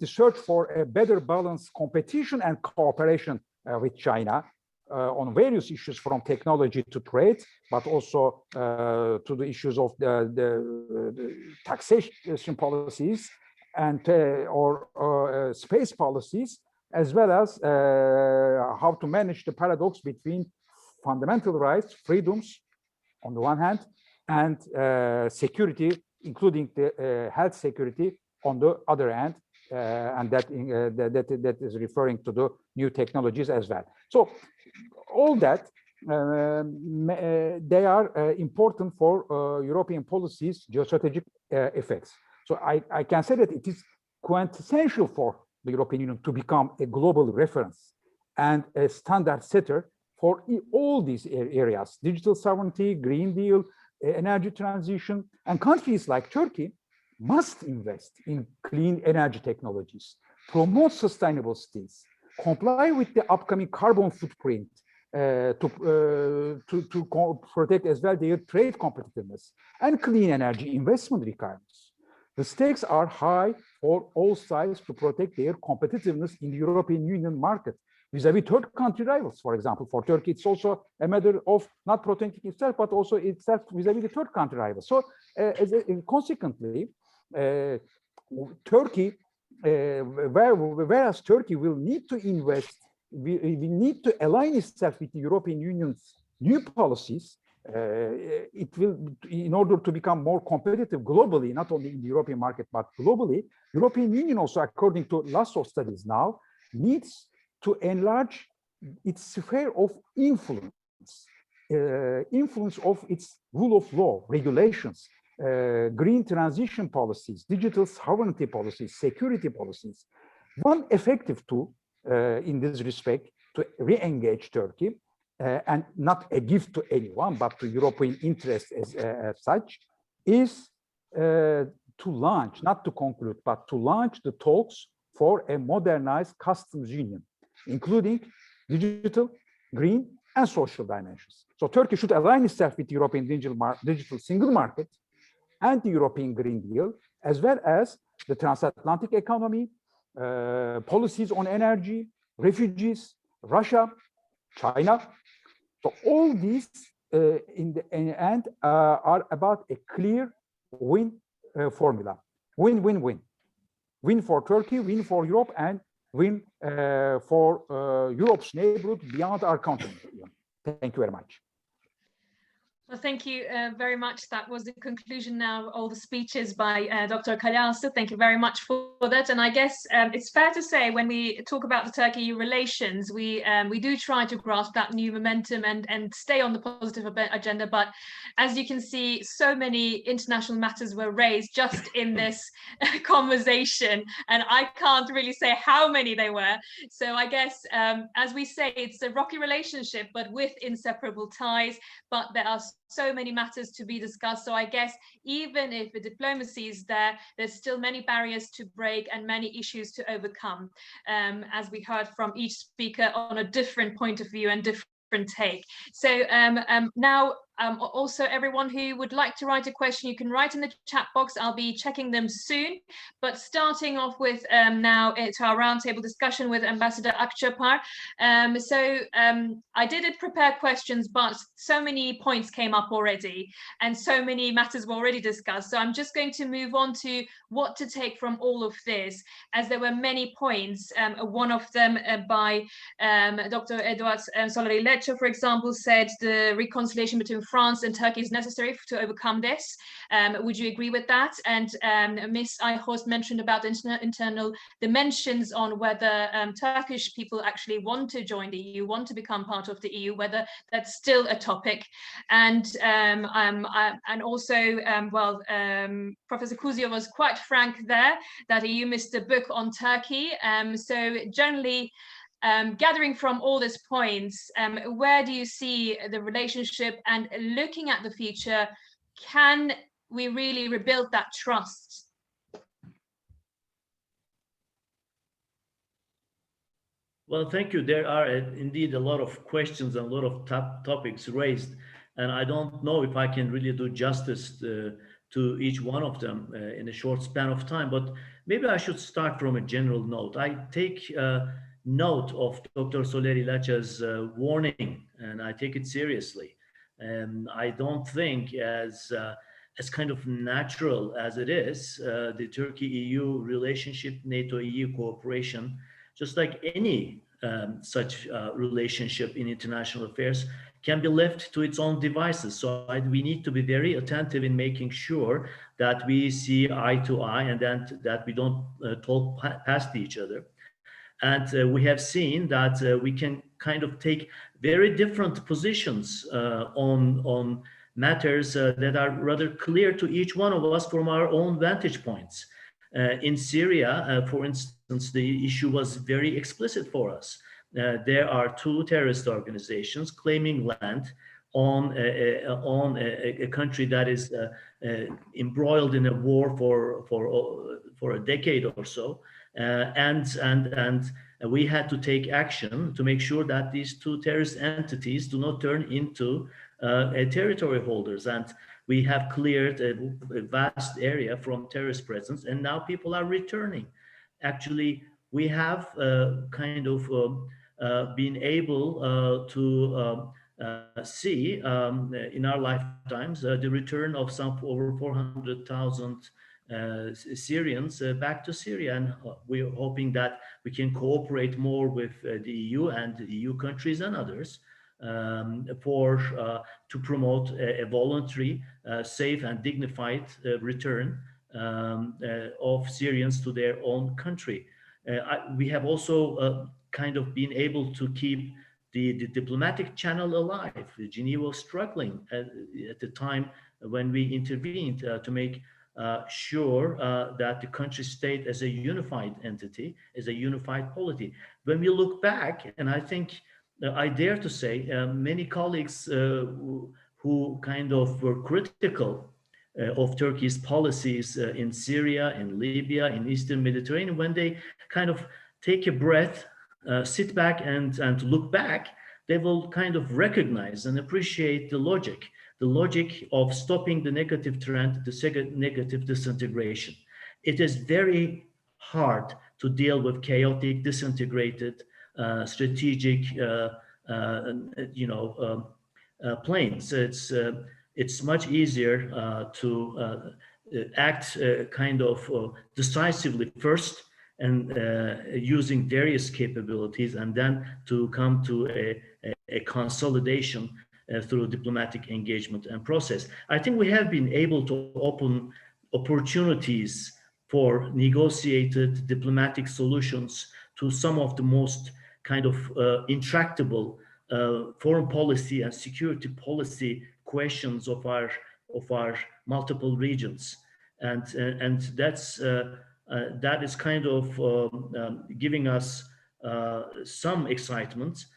search for a better balanced competition and cooperation with China on various issues, from technology to trade, but also to the issues of the taxation policies and or space policies, as well as how to manage the paradox between fundamental rights, freedoms on the one hand, and security, including the health security on the other hand, and that is referring to the new technologies as well. So all that, they are important for European policies' geostrategic effects. So I can say that it is quintessential for the European Union to become a global reference and a standard setter for all these areas: digital sovereignty, Green Deal, energy transition. And countries like Turkey must invest in clean energy technologies, promote sustainable cities, comply with the upcoming carbon footprint to protect as well their trade competitiveness and clean energy investment requirements. The stakes are high for all sides to protect their competitiveness in the European Union market vis-à-vis third country rivals. For example, for Turkey, it's also a matter of not protecting itself, but also itself vis-à-vis the third country rivals. So consequently, Turkey, whereas Turkey will need to invest, we need to align itself with the European Union's new policies. It will, in order to become more competitive globally, not only in the European market, but globally, European Union also, according to lots of studies now, needs to enlarge its sphere of influence, influence of its rule of law, regulations, green transition policies, digital sovereignty policies, security policies. One effective tool in this respect to re-engage Turkey, and not a gift to anyone, but to European interests as such, is to launch, not to conclude, but to launch the talks for a modernized customs union, including digital, green, and social dimensions. So Turkey should align itself with the European digital single market and the European Green Deal, as well as the transatlantic economy, policies on energy, refugees, Russia, China. So all these in the end are about a clear win formula. Win-win-win. Win for Turkey, win for Europe, and win for Europe's neighborhood beyond our continent. Thank you very much. Well, thank you very much. That was the conclusion now of all the speeches by Dr. Kaliasta. Thank you very much for that. And I guess it's fair to say, when we talk about the Turkey-EU relations, we do try to grasp that new momentum and stay on the positive agenda. But as you can see, so many international matters were raised just in this conversation, and I can't really say how many they were. So I guess, as we say, it's a rocky relationship, but with inseparable ties. But there are so many matters to be discussed. So I guess even if the diplomacy is there, there's still many barriers to break and many issues to overcome, as we heard from each speaker on a different point of view and different take. So now also, everyone who would like to write a question, you can write in the chat box. I'll be checking them soon. But starting off with now to our roundtable discussion with Ambassador Akshay Parr. I did prepare questions, but so many points came up already, and so many matters were already discussed. So I'm just going to move on to what to take from all of this, as there were many points. One of them by Dr. Eduard Solari-Lecce, for example, said the reconciliation between France and Turkey is necessary to overcome this. Would you agree with that? And Ms. Ayhorst mentioned about internal dimensions on whether Turkish people actually want to join the EU, want to become part of the EU, whether that's still a topic. And also, Professor Kuzio was quite frank there that EU missed the book on Turkey. So generally, gathering from all these points, where do you see the relationship, and looking at the future, can we really rebuild that trust? Well, thank you. There are indeed a lot of questions and a lot of topics raised, and I don't know if I can really do justice to each one of them in a short span of time, but maybe I should start from a general note. I take note of Dr. Soler İlaç's warning, and I take it seriously. I don't think as kind of natural as it is, the Turkey-EU relationship, NATO-EU cooperation, just like any such relationship in international affairs, can be left to its own devices. So we need to be very attentive in making sure that we see eye to eye, and then that we don't talk past each other. And we have seen that we can kind of take very different positions on matters that are rather clear to each one of us from our own vantage points. In Syria, for instance, the issue was very explicit for us. There are two terrorist organizations claiming land on a country that is embroiled in a war for a decade or so, and we had to take action to make sure that these two terrorist entities do not turn into territory holders. And we have cleared a vast area from terrorist presence, and now people are returning. Actually, we have kind of been able to see in our lifetimes the return of some over 400,000 Syrians back to Syria, and we're hoping that we can cooperate more with the EU and the EU countries and others to promote a voluntary, safe and dignified return of Syrians to their own country. We have also kind of been able to keep the diplomatic channel alive. Geneva was struggling at the time when we intervened to make sure that the country stayed as a unified entity, as a unified polity. When we look back, and I think I dare to say many colleagues who kind of were critical of Turkey's policies in Syria, in Libya, in Eastern Mediterranean, when they kind of take a breath, sit back and look back, they will kind of recognize and appreciate the logic of stopping the negative trend, the negative disintegration. It is very hard to deal with chaotic, disintegrated, strategic, planes. It's much easier to act kind of decisively first, and using various capabilities, and then to come to a consolidation through diplomatic engagement and process. I think we have been able to open opportunities for negotiated diplomatic solutions to some of the most kind of intractable foreign policy and security policy questions of our multiple regions, and that is kind of giving us some excitement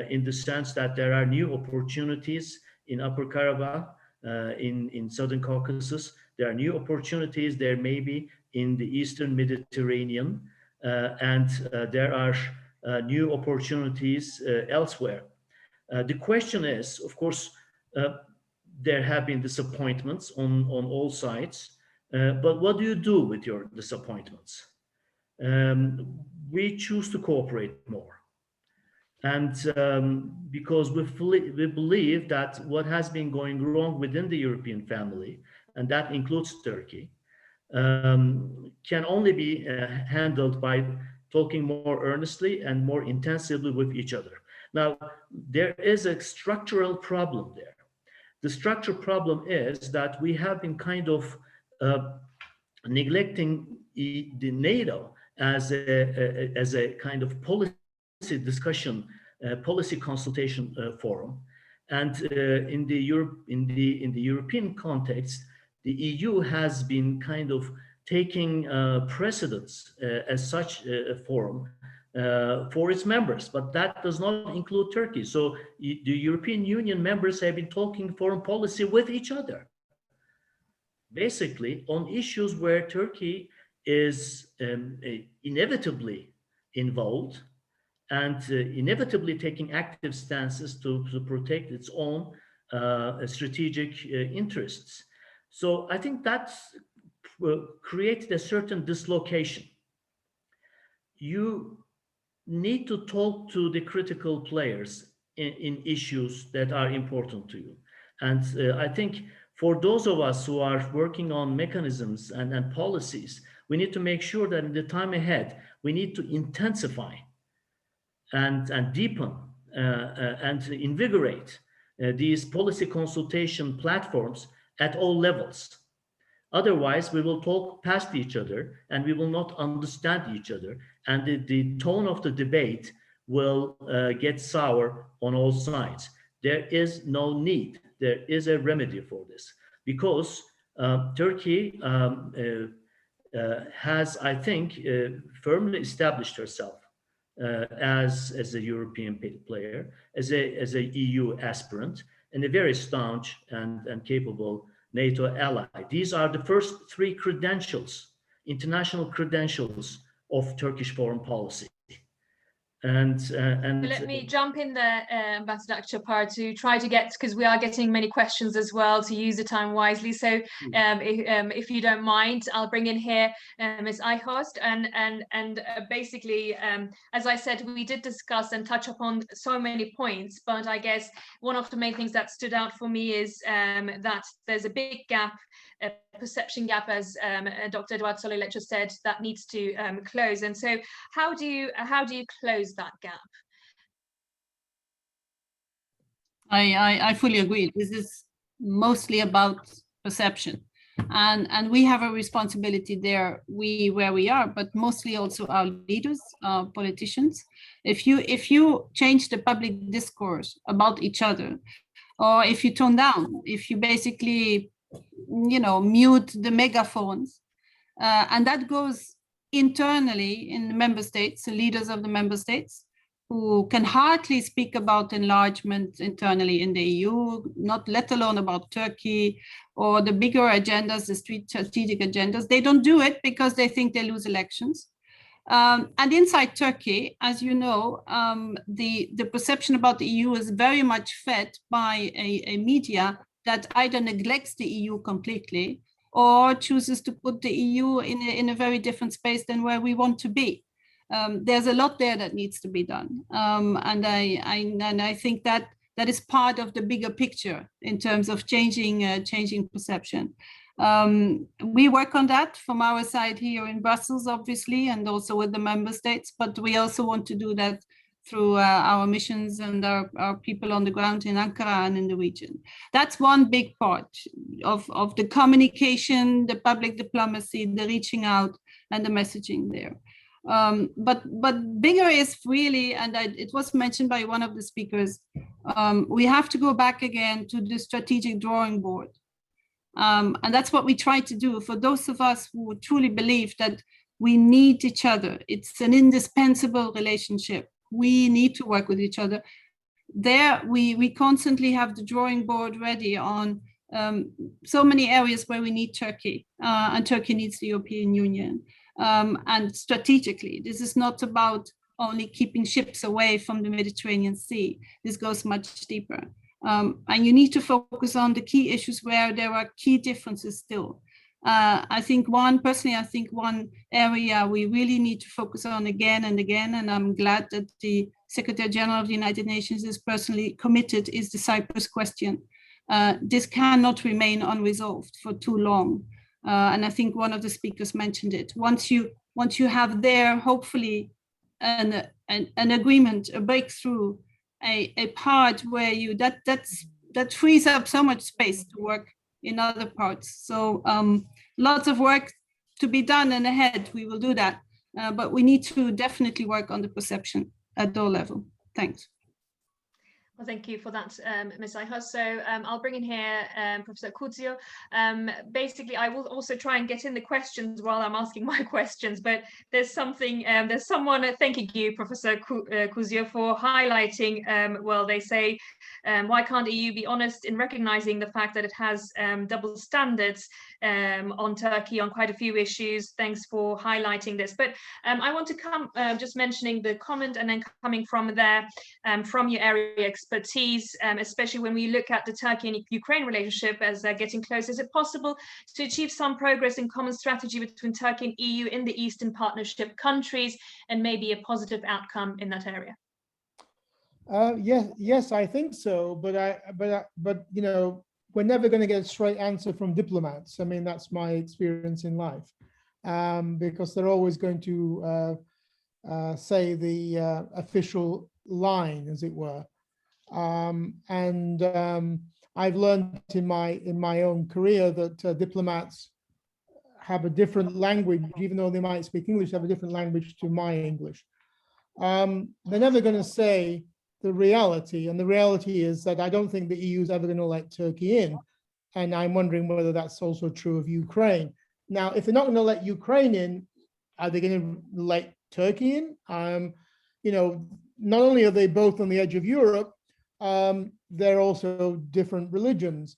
in the sense that there are new opportunities in Upper Karabakh, in Southern Caucasus. There are new opportunities there maybe in the Eastern Mediterranean, and there are new opportunities elsewhere. The question is, of course, there have been disappointments on all sides. But what do you do with your disappointments? We choose to cooperate more. And because we believe that what has been going wrong within the European family, and that includes Turkey, can only be handled by talking more earnestly and more intensively with each other. Now, there is a structural problem there. The structural problem is that we have been kind of neglecting the NATO as a kind of policy discussion, policy consultation forum, and in the European context, the EU has been kind of taking precedence as such a forum for its members, but that does not include Turkey. So the European Union members have been talking foreign policy with each other, basically on issues where Turkey is inevitably involved and inevitably taking active stances to protect its own strategic interests. So I think that's created a certain dislocation. You need to talk to the critical players in issues that are important to you. And I think for those of us who are working on mechanisms and policies, we need to make sure that in the time ahead, we need to intensify and deepen and invigorate these policy consultation platforms at all levels. Otherwise, we will talk past each other and we will not understand each other. And the tone of the debate will get sour on all sides. There is no need. There is a remedy for this because Turkey has, I think, firmly established herself as a European player, as a EU aspirant, and a very staunch and capable NATO ally. These are the first three credentials, international credentials of Turkish foreign policy. And let me jump in there, Ambassador Akshay, to try to get, because we are getting many questions as well, to use the time wisely. So if you don't mind, I'll bring in here Ms. Eichhorst. And basically, as I said, we did discuss and touch upon so many points, but I guess one of the main things that stood out for me is that there's a big gap, a perception gap, as Dr. Eduard Soleilecho said, that needs to close. And so how do you close that gap? I fully agree. This is mostly about perception, and we have a responsibility there, where we are, but mostly also our leaders, our politicians. If you change the public discourse about each other, or if you tone down, if you basically mute the megaphones, and that goes internally in the member states, the leaders of the member states, who can hardly speak about enlargement internally in the EU, not let alone about Turkey or the bigger agendas, the strategic agendas. They don't do it because they think they lose elections. And inside Turkey, as you know, the perception about the EU is very much fed by a media that either neglects the EU completely or chooses to put the EU in a very different space than where we want to be. There's a lot there that needs to be done. And I think that is part of the bigger picture in terms of changing perception. We work on that from our side here in Brussels, obviously, and also with the member states, but we also want to do that through our missions and our people on the ground in Ankara and in the region. That's one big part of the communication, the public diplomacy, the reaching out and the messaging there. But bigger is really, and it was mentioned by one of the speakers, we have to go back again to the strategic drawing board. And that's what we try to do for those of us who truly believe that we need each other. It's an indispensable relationship. We need to work with each other. There, we constantly have the drawing board ready on so many areas where we need Turkey, and Turkey needs the European Union. And strategically, this is not about only keeping ships away from the Mediterranean Sea. This goes much deeper. And you need to focus on the key issues where there are key differences still. I think one area we really need to focus on again and again, and I'm glad that the Secretary General of the United Nations is personally committed, is the Cyprus question. This cannot remain unresolved for too long. And I think one of the speakers mentioned it. Once you have there, hopefully, an agreement, a breakthrough, a part where that's that frees up so much space to work in other parts. So lots of work to be done, and ahead we will do that. But we need to definitely work on the perception at all level. Thanks. Well, thank you for that, Ms. Ayha. So I'll bring in here Professor Kuzio. Basically, I will also try and get in the questions while I'm asking my questions, but there's something, there's someone thanking you, Professor Kuzio, for highlighting, well, they say, why can't EU be honest in recognizing the fact that it has double standards on Turkey on quite a few issues? Thanks for highlighting this. But I want to come just mentioning the comment and then coming from there, from your area expertise, especially when we look at the Turkey and Ukraine relationship as they're getting close. Is it possible to achieve some progress in common strategy between Turkey and EU in the Eastern Partnership countries, and maybe a positive outcome in that area? Yes, I think so. But you know, we're never going to get a straight answer from diplomats. I mean, that's my experience in life, because they're always going to say the official line, as it were. I've learned in my own career that diplomats have a different language, even though they might speak English, have a different language to my English. They're never going to say the reality, and the reality is that I don't think the EU is ever going to let Turkey in, and I'm wondering whether that's also true of Ukraine. Now, if they're not going to let Ukraine in, are they going to let Turkey in? You know, not only are they both on the edge of Europe, they're also different religions.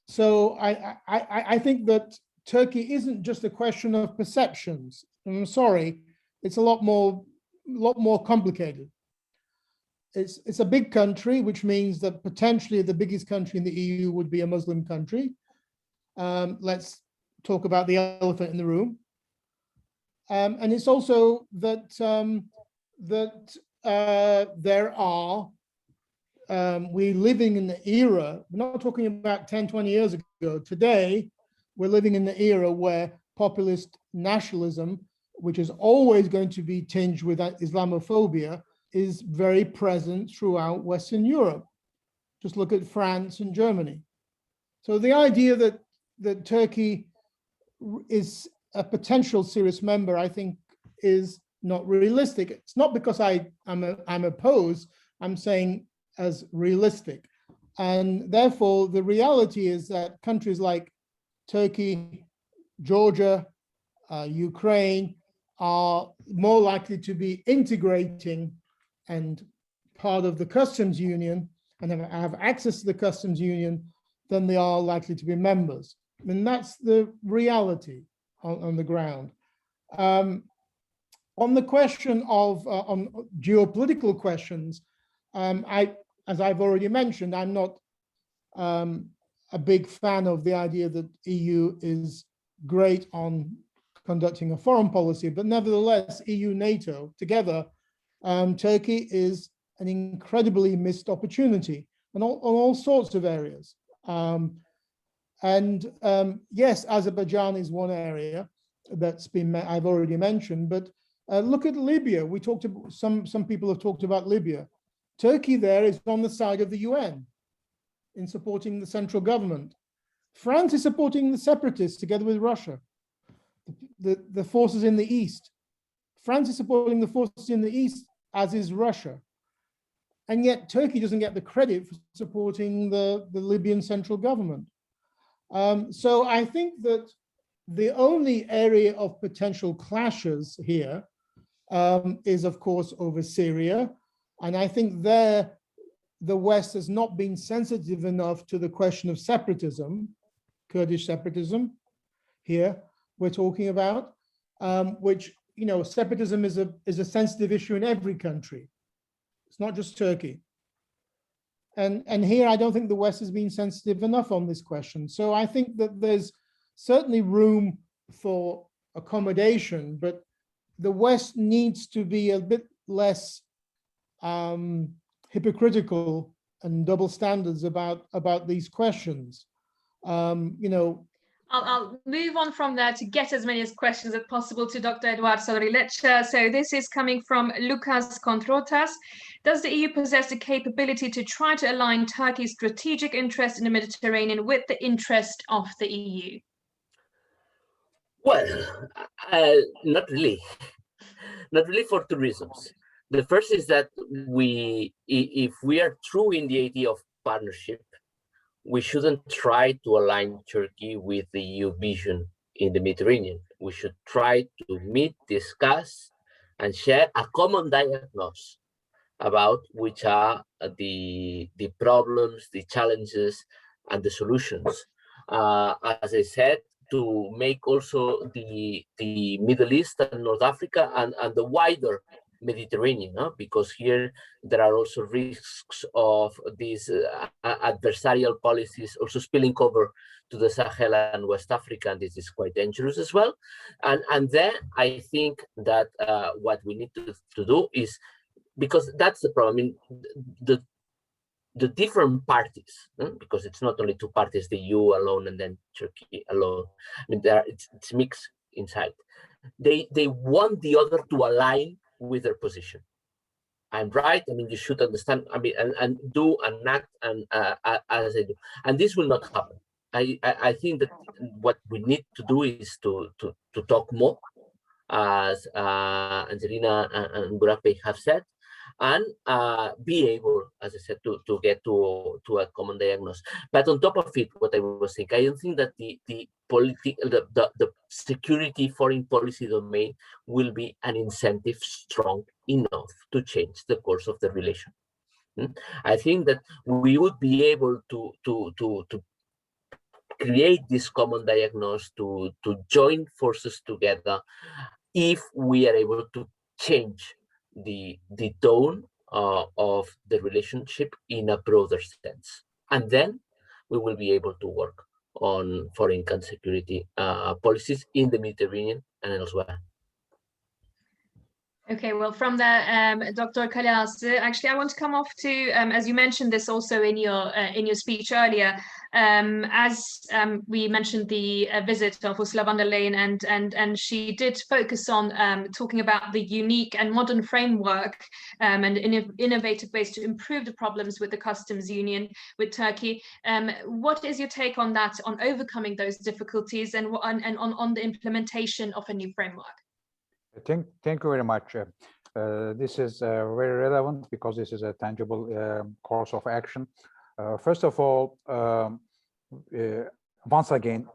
So I think that Turkey isn't just a question of perceptions. I'm sorry, it's a lot more complicated. It's a big country, which means that potentially the biggest country in the EU would be a Muslim country. Let's talk about the elephant in the room. And it's also that there are, we're living in the era, we're not talking about 10, 20 years ago. Today, we're living in the era where populist nationalism, which is always going to be tinged with Islamophobia, is very present throughout Western Europe. Just look at France and Germany. So the idea that Turkey is a potential serious member, I think, is not realistic. It's not because I'm opposed, I'm saying as realistic. And therefore, the reality is that countries like Turkey, Georgia, Ukraine are more likely to be integrating and part of the customs union and have access to the customs union than they are likely to be members. And that's the reality on the ground. On the question of on geopolitical questions, as I've already mentioned, I'm not a big fan of the idea that EU is great on conducting a foreign policy, but nevertheless, EU, NATO together, Turkey is an incredibly missed opportunity on all sorts of areas. Yes, Azerbaijan is one area that's been I've already mentioned, but look at Libya. We talked about, some people have talked about Libya. Turkey there is on the side of the UN in supporting the central government. France is supporting the separatists together with Russia, the forces in the east. France is supporting the forces in the east, as is Russia. And yet Turkey doesn't get the credit for supporting the Libyan central government. So I think that the only area of potential clashes here is, of course, over Syria. And I think there, the West has not been sensitive enough to the question of separatism, Kurdish separatism here we're talking about, which, you know, separatism is a sensitive issue in every country. It's not just Turkey. And here, I don't think the West has been sensitive enough on this question. So I think that there's certainly room for accommodation, but the West needs to be a bit less hypocritical and double standards about these questions. You know, I'll move on from there to get as many questions as possible to Dr. Eduard Sorilec. So this is coming from Lucas Controtas. Does the EU possess the capability to try to align Turkey's strategic interest in the Mediterranean with the interest of the EU? Well, not really. Not really, for two reasons. The first is that if we are true in the idea of partnership, we shouldn't try to align Turkey with the EU vision in the Mediterranean. We should try to meet, discuss, and share a common diagnosis about which are the problems, the challenges, and the solutions. As I said, to make also the Middle East and North Africa and the wider Mediterranean, no? Because here there are also risks of these adversarial policies also spilling over to the Sahel and West Africa, and this is quite dangerous as well. And then I think that what we need to do is, because that's the problem. I mean, the different parties, because it's not only two parties, the EU alone and then Turkey alone. I mean, it's mixed inside. They want the other to align with their position. I'm right. I mean, you should understand. I mean, and do and act and as they do, and this will not happen. I think that what we need to do is to talk more, as Angelina and Burak have said, and be able, as I said, to get to a common diagnosis. But on top of it, what I was saying, I don't think that the security foreign policy domain will be an incentive strong enough to change the course of the relation. I think that we would be able to create this common diagnosis, to join forces together, if we are able to change the tone of the relationship in a broader sense. And then we will be able to work on foreign and security policies in the Mediterranean and elsewhere. Okay, well, from there, Dr. Kalyası, actually, I want to come off to, as you mentioned this also in your speech earlier, as we mentioned the visit of Ursula von der Leyen, and she did focus on talking about the unique and modern framework and innovative ways to improve the problems with the customs union with Turkey. What is your take on that, on overcoming those difficulties and on the implementation of a new framework? Thank you very much. This is very relevant because this is a tangible course of action. First of all, once again,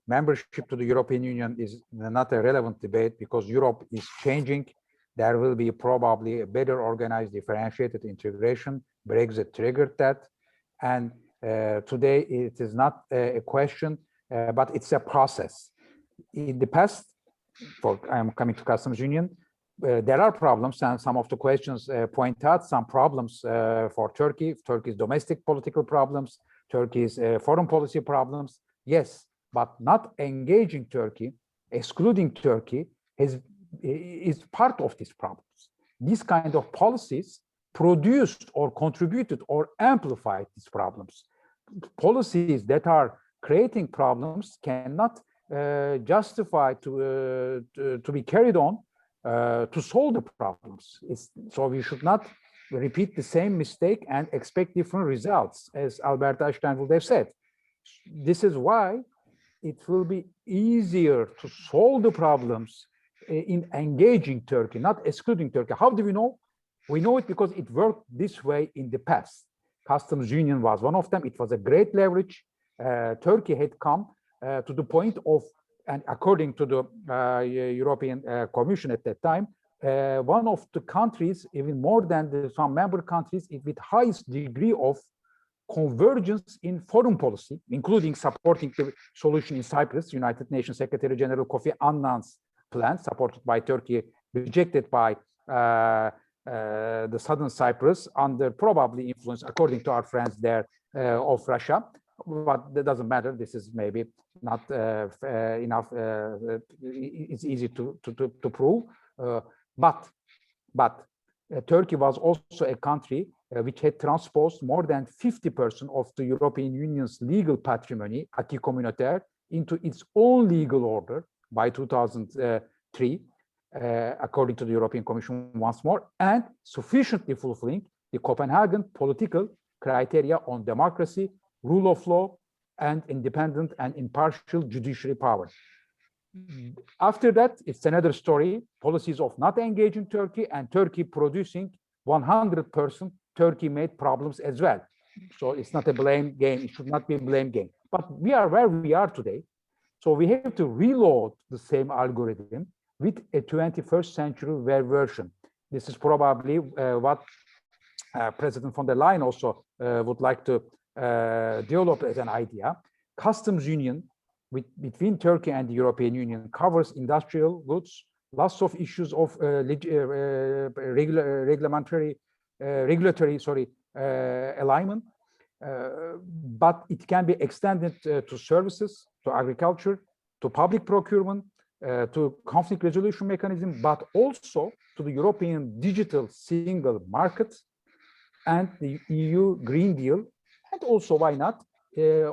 membership to the European Union is not a relevant debate because Europe is changing. There will be probably a better organized, differentiated integration. Brexit triggered that. And today it is not a question, but it's a process. In the past, I'm coming to customs union, there are problems, and some of the questions point out some problems for Turkey's domestic political problems, Turkey's foreign policy problems. Yes, but not engaging Turkey, excluding Turkey is part of these problems. These kind of policies produced or contributed or amplified these problems. Policies that are creating problems cannot justify to be carried on to solve the problems. So we should not repeat the same mistake and expect different results, as Albert Einstein would have said. This is why it will be easier to solve the problems in engaging Turkey, not excluding Turkey. How do we know? We know it because it worked this way in the past. Customs union was one of them. It was a great leverage. Turkey had come to the point of, and according to the European Commission at that time, one of the countries, even more than some member countries, with highest degree of convergence in foreign policy, including supporting the solution in Cyprus. United Nations Secretary General Kofi Annan's plan, supported by Turkey, rejected by the southern Cyprus, under probably influence, according to our friends there, of Russia. But that doesn't matter. This is maybe not enough. It's easy to prove. But Turkey was also a country which had transposed more than 50% of the European Union's legal patrimony, acquis communautaire, into its own legal order by 2003, according to the European Commission once more, and sufficiently fulfilling the Copenhagen political criteria on democracy, rule of law, and independent and impartial judiciary power. After that, it's another story, policies of not engaging Turkey and Turkey producing 100% Turkey-made problems as well. So it's not a blame game, it should not be a blame game. But we are where we are today. So we have to reload the same algorithm with a 21st century version. This is probably what President von der Leyen also would like to develop as an idea. Customs union between Turkey and the European Union covers industrial goods, lots of issues of regulatory alignment, but it can be extended to services, to agriculture, to public procurement, to conflict resolution mechanism, but also to the European digital single market and the EU Green Deal, and also, why not,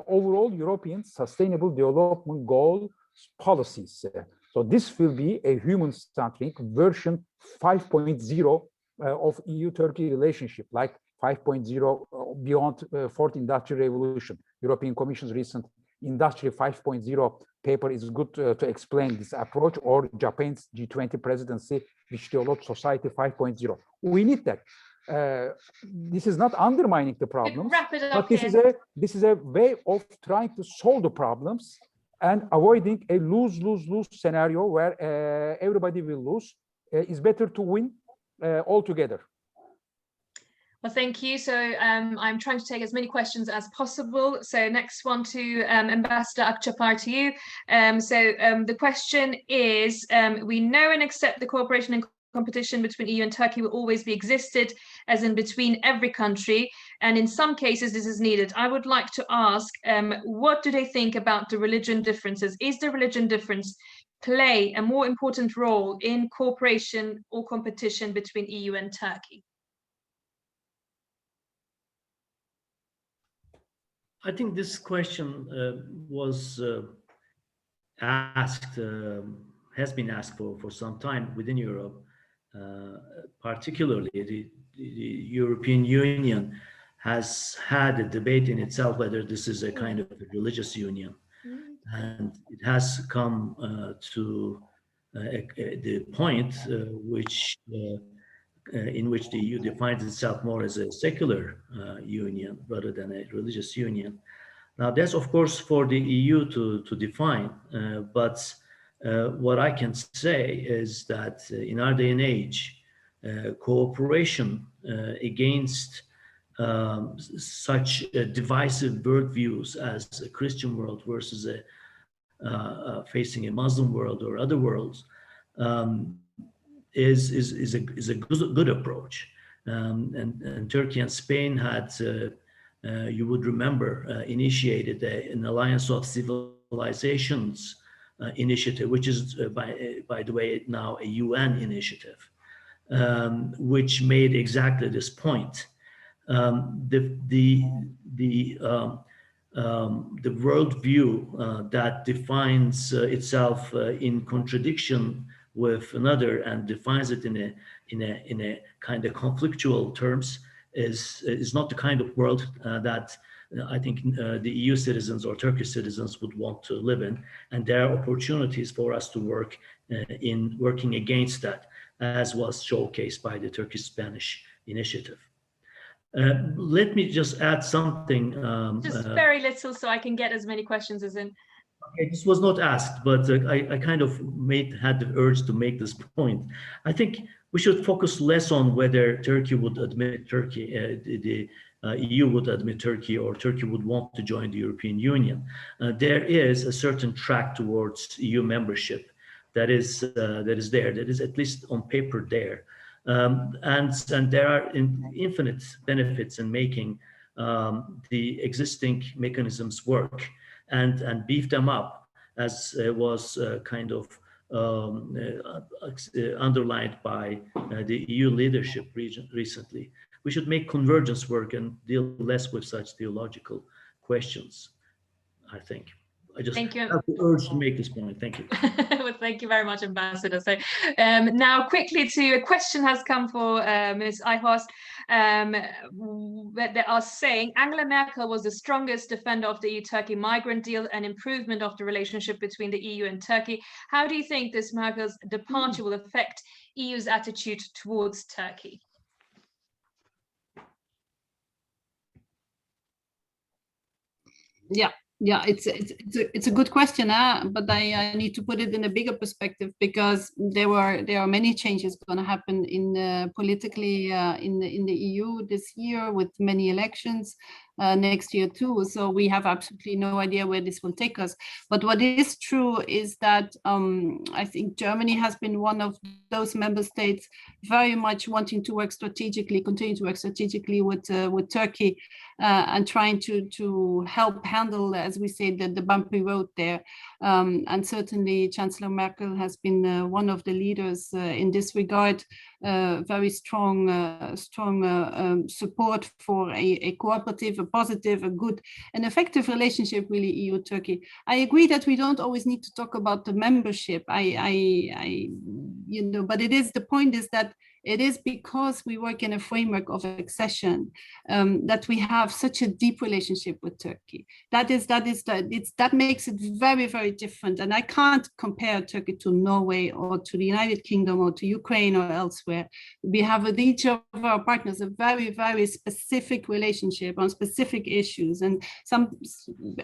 overall European Sustainable Development Goal policies. So this will be a human-centric version 5.0 of EU-Turkey relationship, like 5.0 beyond fourth industrial revolution. European Commission's recent Industry 5.0 paper is good to explain this approach, or Japan's G20 presidency, which developed Society 5.0. We need that. This is not undermining the problems, but this is a way of trying to solve the problems and avoiding a lose-lose-lose scenario where everybody will lose. It's better to win altogether. Well, thank you. So I'm trying to take as many questions as possible. So next one to Ambassador Akshay to you. The question is, we know and accept the cooperation and competition between EU and Turkey will always be existed, as in between every country, and in some cases this is needed. I would like to ask, what do they think about the religion differences? Is the religion difference play a more important role in cooperation or competition between EU and Turkey? I think this question was asked, has been asked for some time within Europe. Particularly the European Union has had a debate in itself whether this is a kind of a religious union, and it has come to the point in which the EU defines itself more as a secular union rather than a religious union. Now that's of course for the EU to define, but what I can say is that in our day and age, cooperation against such divisive worldviews as a Christian world versus facing a Muslim world or other worlds is a good approach. And Turkey and Spain had, you would remember, initiated an Alliance of Civilizations initiative, which is, by the way, now a UN initiative, which made exactly this point. The worldview that defines itself in contradiction with another and defines it in a kind of conflictual terms is not the kind of world that I think the EU citizens or Turkish citizens would want to live in, and there are opportunities for us to work in working against that, as was showcased by the Turkish-Spanish initiative. Let me just add something. Just very little, so I can get as many questions as in. Okay, this was not asked, but I kind of had the urge to make this point. I think we should focus less on whether Turkey would admit Turkey, the EU would admit Turkey, or Turkey would want to join the European Union. There is a certain track towards EU membership that is there, that is at least on paper there. And there are infinite benefits in making the existing mechanisms work and beef them up, as was kind of underlined by the EU leadership recently. We should make convergence work and deal less with such theological questions, I think. I just Thank you. have the urge to make this point. Thank you. Well, thank you very much, Ambassador. So now quickly a question has come for Ms. Eichhorst. They are saying Angela Merkel was the strongest defender of the EU-Turkey migrant deal and improvement of the relationship between the EU and Turkey. How do you think this Merkel's departure will affect EU's attitude towards Turkey? Yeah, it's a good question, but I need to put it in a bigger perspective, because there are many changes going to happen in politically in the EU this year, with many elections next year too. So we have absolutely no idea where this will take us. But what is true is that I think Germany has been one of those member states very much wanting to work strategically, continue to work strategically with Turkey, and trying to help handle, as we say, the bumpy road there. And certainly Chancellor Merkel has been one of the leaders in this regard. Very strong support for a cooperative, a positive, a good, an effective relationship, really, EU-Turkey. I agree that we don't always need to talk about the membership. But it is, the point is that it is because we work in a framework of accession that we have such a deep relationship with Turkey. That makes it very, very different. And I can't compare Turkey to Norway or to the United Kingdom or to Ukraine or elsewhere. We have with each of our partners a very, very specific relationship on specific issues. And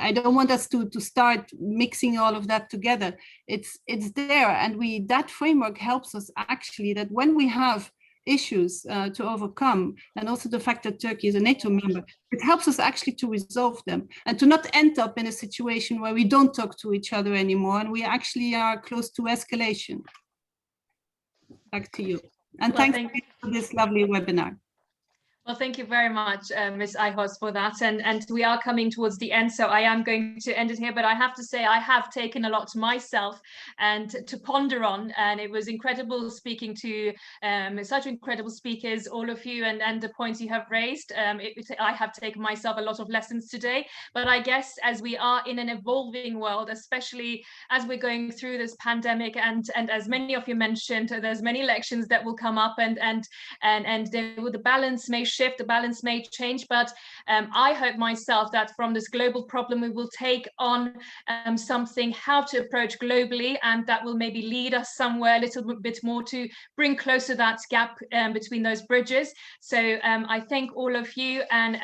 I don't want us to start mixing all of that together. It's there, and that framework helps us actually, that when we have issues to overcome, and also the fact that Turkey is a NATO member, it helps us actually to resolve them and to not end up in a situation where we don't talk to each other anymore and we actually are close to escalation. Back to you. And well, thanks for this lovely webinar. Well, thank you very much, Ms. Eichhorst, for that. And we are coming towards the end, so I am going to end it here. But I have to say, I have taken a lot to myself and to ponder on. And it was incredible speaking to such incredible speakers, all of you, and the points you have raised. I have taken myself a lot of lessons today. But I guess as we are in an evolving world, especially as we're going through this pandemic, and as many of you mentioned, there's many elections that will come up, and the balance may shift, the balance may change, but I hope myself that from this global problem we will take on something, how to approach globally, and that will maybe lead us somewhere a little bit more to bring closer that gap between those bridges. So I thank all of you, and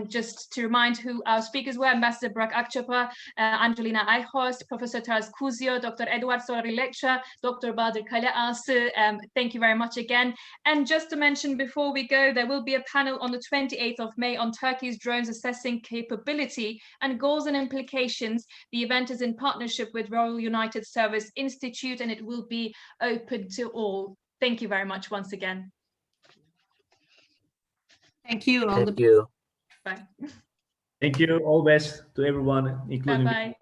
just to remind who our speakers were: Ambassador Burak Akçapar, Angelina Eichhorst, Professor Taras Kuzio, Dr. Eduard Solari-Lecce, Dr. Bahadır Kaleası. Thank you very much again. And just to mention before we go, there will be a panel on the 28th of May on Turkey's drones assessing capability and goals and implications. The event is in partnership with Royal United Service Institute, and it will be open to all. Thank you very much once again. Thank you. Thank you. Bye. Thank you. All best to everyone, including Bye-bye.